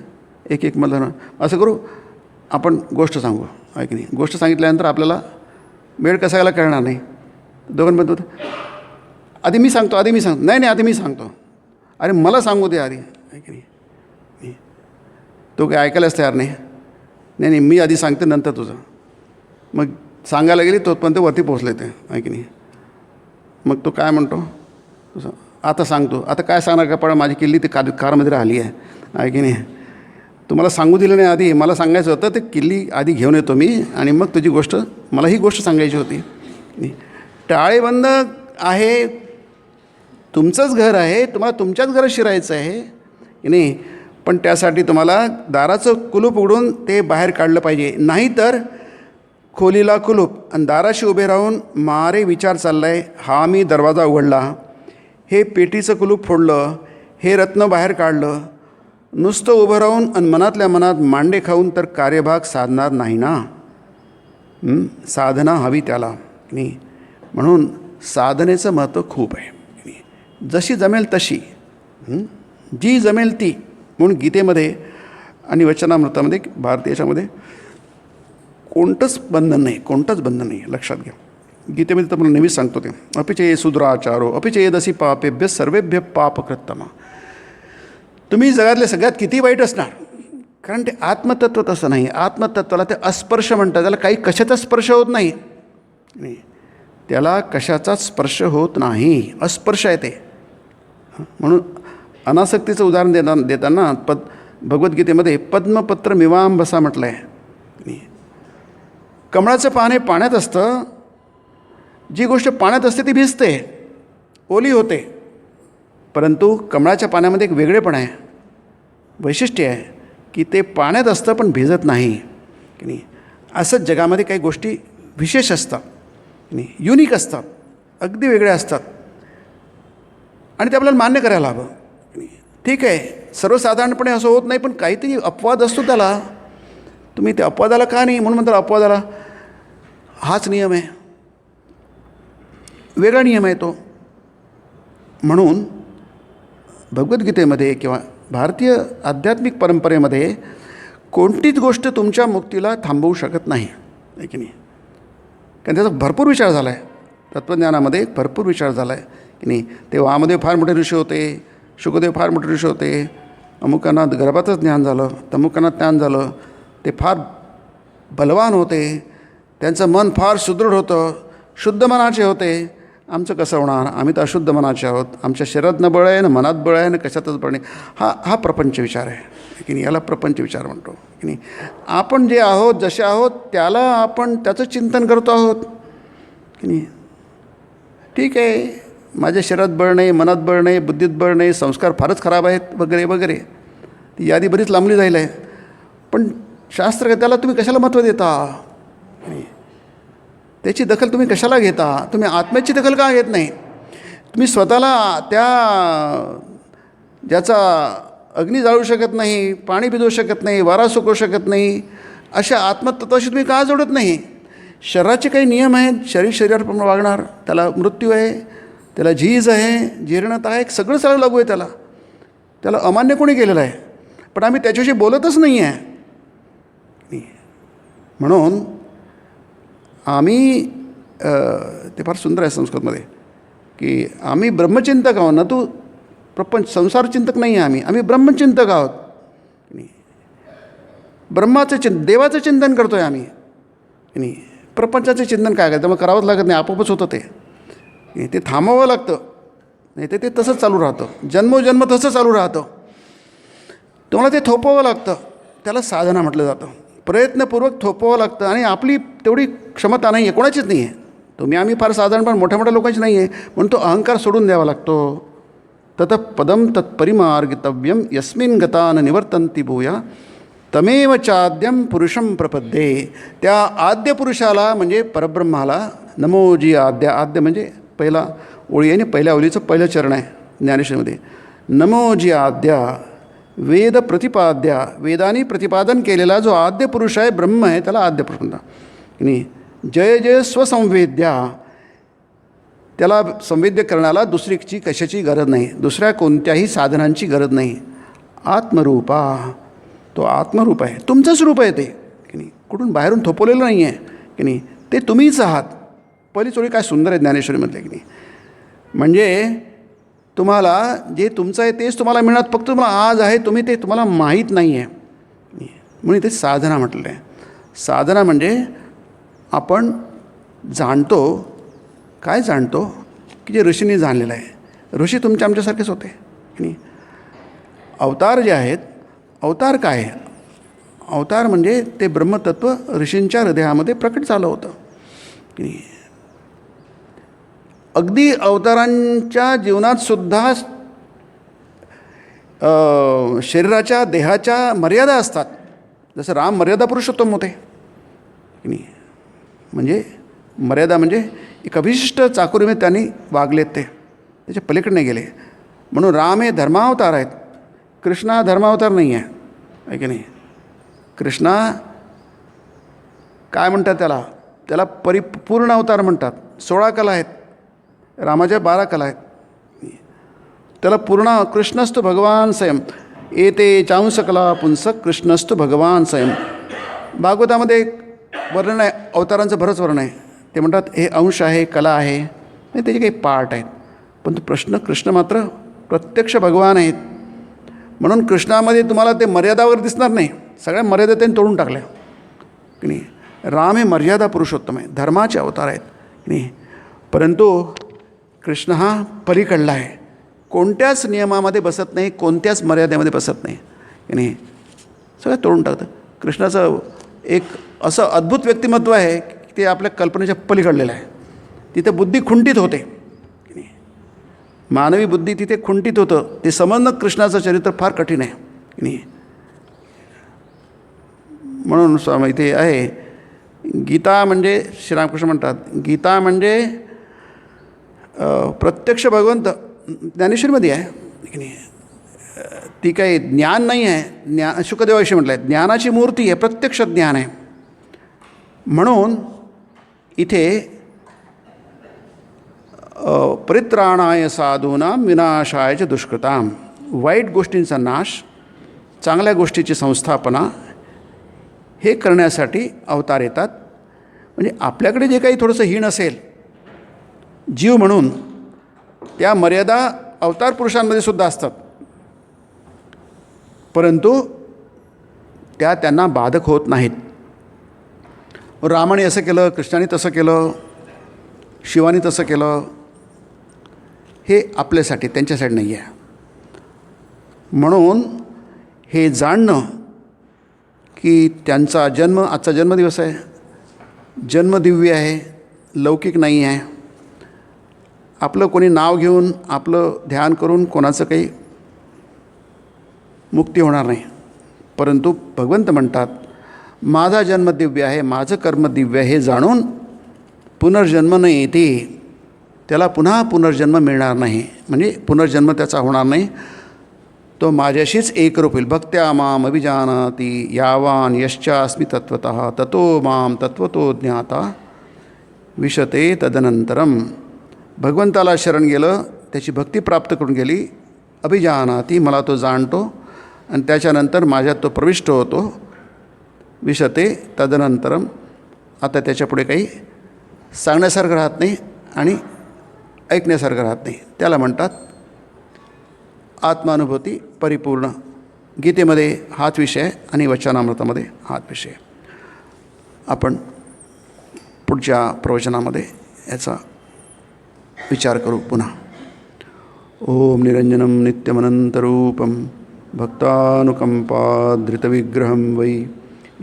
एक मजल्यानं. असं करू, आपण गोष्ट सांगू आहे की नाही. गोष्ट सांगितल्यानंतर आपल्याला वेळ कसायला कळणार नाही. दोघांबद्दल आधी मी सांगतो. नाही आधी मी सांगतो. अरे मला सांगू दे आधी आहे की नाही. तो काही ऐकायलाच तयार नाही. नाही नाही मी आधी सांगते नंतर तुझं. मग सांगायला गेली तोपर्यंत वरती पोचले ते, आहे की नाही. मग तो काय म्हणतो, तुझं आता सांगतो, आता काय सांगणार का, पण माझी किल्ली ती कारमध्ये राहिली आहे की नाही. तुम्हाला सांगू दिलं नाही आधी, मला सांगायचं होतं ते किल्ली आधी घेऊन येतो मी आणि मग तुझी गोष्ट, मला ही गोष्ट सांगायची होती. टाळेबंद आहे, तुमचंच घर आहे, तुम्हाला तुमच्याच घरात शिरायचं आहे की नाही. पण त्यासाठी तुम्हाला दाराचं कुलूप उघडून ते बाहेर काढलं पाहिजे. नाहीतर खोलीला कुलूप आणि दाराशी उभे राहून मारे विचार चालला आहे, हा मी दरवाजा उघडला, हे पेटीचं कुलूप फोडलं, हे रत्न बाहेर काढलं, नुसतं उभं राहून आणि मनातल्या मनात मांडे खाऊन तर कार्यभाग साधणार नाही ना. साधना हवी त्याला नाही. म्हणून साधनेचं महत्त्व खूप आहे. जशी जमेल तशी, जी जमेल ती. म्हणून गीतेमध्ये आणि वचनामृतामध्ये भारतीयाच्यामध्ये कोणतंच बंधन नाही, कोणतंच बंधन नाही, लक्षात घ्या. गीतेमध्ये तर मला नेहमीच सांगतो ते, अपिचये सुद्राचारो अपिचयेदसी पापेभ्य सर्वेभ्य पापकृत्तमा. तुम्ही जगातले सगळ्यात किती वाईट असणार, कारण ते आत्मतत्व तसं नाही. आत्मतत्वाला ते अस्पर्श म्हणतात, त्याला काही कशाचा स्पर्श होत नाही, त्याला कशाचाच स्पर्श होत नाही, अस्पर्श आहे ते. म्हणून अनासक्तीचं उदाहरण देताना भगवद्गीतेमध्ये पद्मपत्र मिवांबसा म्हटलं आहे. कमळाचं पान हे पाण्यात असतं, जी गोष्ट पाण्यात असते ती भिजते, ओली होते. परंतु कमळाच्या पाण्यामध्ये एक वेगळेपण आहे, वैशिष्ट्य आहे की ते पाण्यात असतं पण भिजत नाही की नाही. असंच जगामध्ये काही गोष्टी विशेष असतात की नाही, युनिक असतात, अगदी वेगळ्या असतात आणि ते आपल्याला मान्य करायला हवं. ठीक आहे, सर्वसाधारणपणे असं होत नाही, पण काहीतरी अपवाद असतो त्याला. तुम्ही त्या अपवादाला का नाही म्हणून म्हणतात, अपवादाला हाच नियम आहे, वेगळा नियम आहे तो. म्हणून भगवद्गीतेमध्ये किंवा भारतीय आध्यात्मिक परंपरेमध्ये कोणतीच गोष्ट तुमच्या मुक्तीला थांबवू शकत नाही, आहे की नाही. कारण त्याचा भरपूर विचार झाला आहे, तत्त्वज्ञानामध्ये भरपूर विचार झाला आहे की नाही. ते वामदेव फार मोठे ऋषी होते, शुकदेव फार मोठे ऋषी होते, अमुकांना गर्भातच ज्ञान झालं, तमुकांना ज्ञान झालं, ते फार बलवान होते, त्यांचं मन फार सुदृढ होतं, शुद्ध मनाचे होते. आमचं कसं होणार, आम्ही तर अशुद्ध मनाचे आहोत, आमच्या शरीरात न बळ आहे ना मनात बळ आहे ना कशातच बळ नाही. हा प्रपंच विचार आहे की नाही, याला प्रपंच विचार म्हणतो की नाही. आपण जे आहोत, जसे आहोत त्याला आपण त्याचं चिंतन करतो आहोत की नाही. ठीक आहे, माझ्या शरीरात बळ नाही, मनात बळ नाही, बुद्धीत बळ नाही, संस्कार फारच खराब आहेत वगैरे वगैरे, ती यादी बरीच लांबली जाईल आहे. पण शास्त्र त्याला तुम्ही कशाला महत्त्व देता, त्याची दखल तुम्ही कशाला घेता, तुम्ही आत्म्याची दखल का घेत नाही. तुम्ही स्वतःला त्या ज्याचा अग्नी जाळू शकत नाही, पाणी भिजवू शकत नाही, वारा सुकवू शकत नाही, अशा आत्मतत्वाशी तुम्ही का जोडत नाही. शरीराचे काही नियम आहेत, शरीराप्रमाणे वागणार, त्याला मृत्यू आहे, त्याला झीज आहे, जीर्णता आहे, सगळं सगळं लागू आहे त्याला. त्याला अमान्य कोणी केलेलं आहे, पण आम्ही त्याच्याशी बोलतच नाही आहे. म्हणून आम्ही ते फार सुंदर आहे संस्कृतमध्ये की आम्ही ब्रह्मचिंतक आहोत ना, तू प्रपंच संसारचिंतक नाही आहे. आम्ही ब्रह्मचिंतक आहोत. ब्रह्माचं देवाचं चिंतन करतो आहे आम्ही. प्रपंचाचं चिंतन काय करायचं, मग करावंच लागत नाही, आपोआपच होतं ते थांबवावं लागतं, नाही ते तसंच चालू राहतं, जन्मोजन्म तसं चालू राहतं. तुम्हाला ते थोपवावं लागतं, त्याला साधना म्हटलं जातं. प्रयत्नपूर्वक थोपवावं लागतं आणि आपली तेवढी क्षमता नाही आहे, कोणाचीच नाही आहे. तुम्ही आम्ही फार साधारण पण मोठ्या मोठ्या लोकांची नाही आहे, म्हणून तो अहंकार सोडून द्यावा लागतो. तत पदम तत्परिमार्गितव्यम यस्मिन गता न निवर्तन्ति भूया तमेव चाद्यम पुरुषम प्रपद्ये. त्या आद्य पुरुषाला म्हणजे परब्रह्माला नमोजी आद्या, आद्य म्हणजे पहिला ओळी आहे आणि पहिल्या ओळीचं पहिलं चरण आहे ज्ञानेश्वरीमध्ये. नमोजी आद्या वेद प्रतिपाद्या, वेदांनी प्रतिपादन केलेला जो आद्य पुरुष आहे, ब्रह्म आहे, त्याला आद्य पुरुष म्हणतात की नाही. जय जय स्वसंवेद्या, त्याला संवेद्य करण्याला दुसरीची कशाची गरज नाही, दुसऱ्या कोणत्याही साधनांची गरज नाही. आत्मरूपा, तो आत्मरूप आहे, तुमचंच रूप आहे ते की नाही, कुठून बाहेरून थोपवलेलं नाही आहे की नाही, ते तुम्हीच आहात. पहिली चोळी काय सुंदर आहे ज्ञानेश्वरीमधले की नाही. म्हणजे तुम्हाला जे तुमचं आहे तेच तुम्हाला मिळणार, फक्त तुम्हाला आज आहे, तुम्ही ते तुम्हाला माहीत नाही आहे. म्हणून इथे साधना म्हटलं आहे. साधना म्हणजे आपण जाणतो, काय जाणतो की जे ऋषींनी जाणलेलं आहे. ऋषी तुमच्या आमच्यासारखेच होते की नाही. अवतार जे आहेत, अवतार काय आहे? अवतार म्हणजे ते ब्रह्मतत्व ऋषींच्या हृदयामध्ये प्रकट झालं होतं की नाही. अगदी अवतारांच्या जीवनातसुद्धा शरीराच्या देहाच्या मर्यादा असतात. जसं राम मर्यादा पुरुषोत्तम होते की नाही. म्हणजे मर्यादा म्हणजे एक अविशिष्ट चाकोरीमध्ये त्यांनी वागलेत, ते त्याच्या पलीकडे नाही गेले. म्हणून राम हे धर्मावतार आहेत. कृष्ण हा धर्मावतार नाही आहे की नाही. कृष्णा काय म्हणतात त्याला परिपूर्ण अवतार म्हणतात. 16 कला आहेत, रामाच्या 12 कला आहेत. त्याला पूर्ण कृष्णस्तु भगवान स्वयं एते चांस कला पुंस कृष्णस्तु भगवान स्वयं. भागवतामध्ये एक वर्णन आहे, अवतारांचं बरंच वर्णन आहे. ते म्हणतात हे अंश आहे, कला आहे, आणि त्याचे काही पार्ट आहेत. पण कृष्ण मात्र प्रत्यक्ष भगवान आहेत. म्हणून कृष्णामध्ये तुम्हाला ते मर्यादावर दिसणार नाही. सगळ्या मर्यादा त्यांनी तोडून टाकल्या की नाही. राम हे मर्यादा पुरुषोत्तम आहे, धर्माचे अवतार आहेत की नाही. परंतु कृष्ण हा पलीकडला आहे, कोणत्याच नियमामध्ये बसत नाही, कोणत्याच मर्यादेमध्ये बसत नाही की नाही. सगळं तोडून टाकतं. कृष्णाचं एक असं अद्भुत व्यक्तिमत्व आहे की ते आपल्या कल्पनेच्या पलीकडलेलं आहे. तिथे बुद्धी खुंटीत होते की नाही. मानवी बुद्धी तिथे खुंटीत होतं. ते समजणं कृष्णाचं चरित्र फार कठीण आहे की नाही. म्हणून स्वामी इथे आहे, गीता म्हणजे श्रीरामकृष्ण म्हणतात, गीता म्हणजे प्रत्यक्ष भगवंत ज्ञानेश्वरीमध्ये आहे की नाही. ती काही ज्ञान नाही आहे. शुकदेवाविषयी म्हटलं आहे, ज्ञानाची मूर्ती आहे, प्रत्यक्ष ज्ञान आहे. म्हणून इथे परित्राणाय साधूनां विनाशाय च दुष्कृतां, वाईट गोष्टींचा नाश, चांगल्या गोष्टीची संस्थापना हे करण्यासाठी अवतार येतात. म्हणजे आपल्याकडे जे काही थोडंसं हीन असेल जीव म्हणून, त्या मर्यादा अवतार पुरुषांमध्ये सुद्धा असतात, परंतु त्या त्यांना बाधक होत नाहीत. रामाने असं केलं, कृष्णाने तसं केलं, शिवाने तसं केलं, हे आपल्यासाठी त्यांच्यासाठी नाही आहे. म्हणून हे जाणणं की त्यांचा जन्म, आजचा जन्मदिवस आहे, जन्म दिव्य आहे, लौकिक नाही आहे. आपलं कोणी नाव घेऊन, आपलं ध्यान करून कोणाचं काही मुक्ती होणार नाही. परंतु भगवंत म्हणतात माझा जन्म दिव्य आहे, माझं कर्म दिव्य आहे, हे जाणून पुनर्जन्म न येते, त्याला पुन्हा पुनर्जन्म मिळणार नाही. म्हणजे पुनर्जन्म त्याचा होणार नाही, तो माझ्याशीच एकरूप होईल. भक्त्या माम अभिजानाति यावान यश्चास्मि तत्वतः ततो माम तत्वतो ज्ञाता विशते तदनंतरम. भगवंताला शरण गेलं, त्याची भक्ती प्राप्त करून गेली, अभिजानाति मला तो जाणतो, आणि त्याच्यानंतर माझ्यात तो प्रविष्ट होतो. विशते तदनंतरम, आता त्याच्यापुढे काही सांगण्यासारखं राहत नाही आणि ऐकण्यासारखं राहत नाही. त्याला म्हणतात आत्मानुभूती परिपूर्ण. गीतेमध्ये हाच विषय आणि वचनामृतामध्ये हाच विषय. आपण पुढच्या प्रवचनामध्ये याचा विचार करू पुन्हा. ओम निरंजनम नित्यमनंतरूपम भक्तानुकंपाधृतविग्रहं वै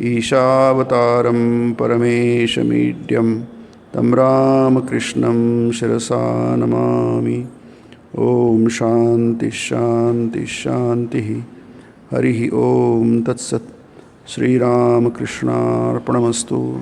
ईशावतारं परमेशमीड्यं तं रामकृष्णं शिरसा नमामि. ओम शांति शांति शांति. हरि ओम तत्सत्. श्रीरामकृष्णार्पणमस्तु.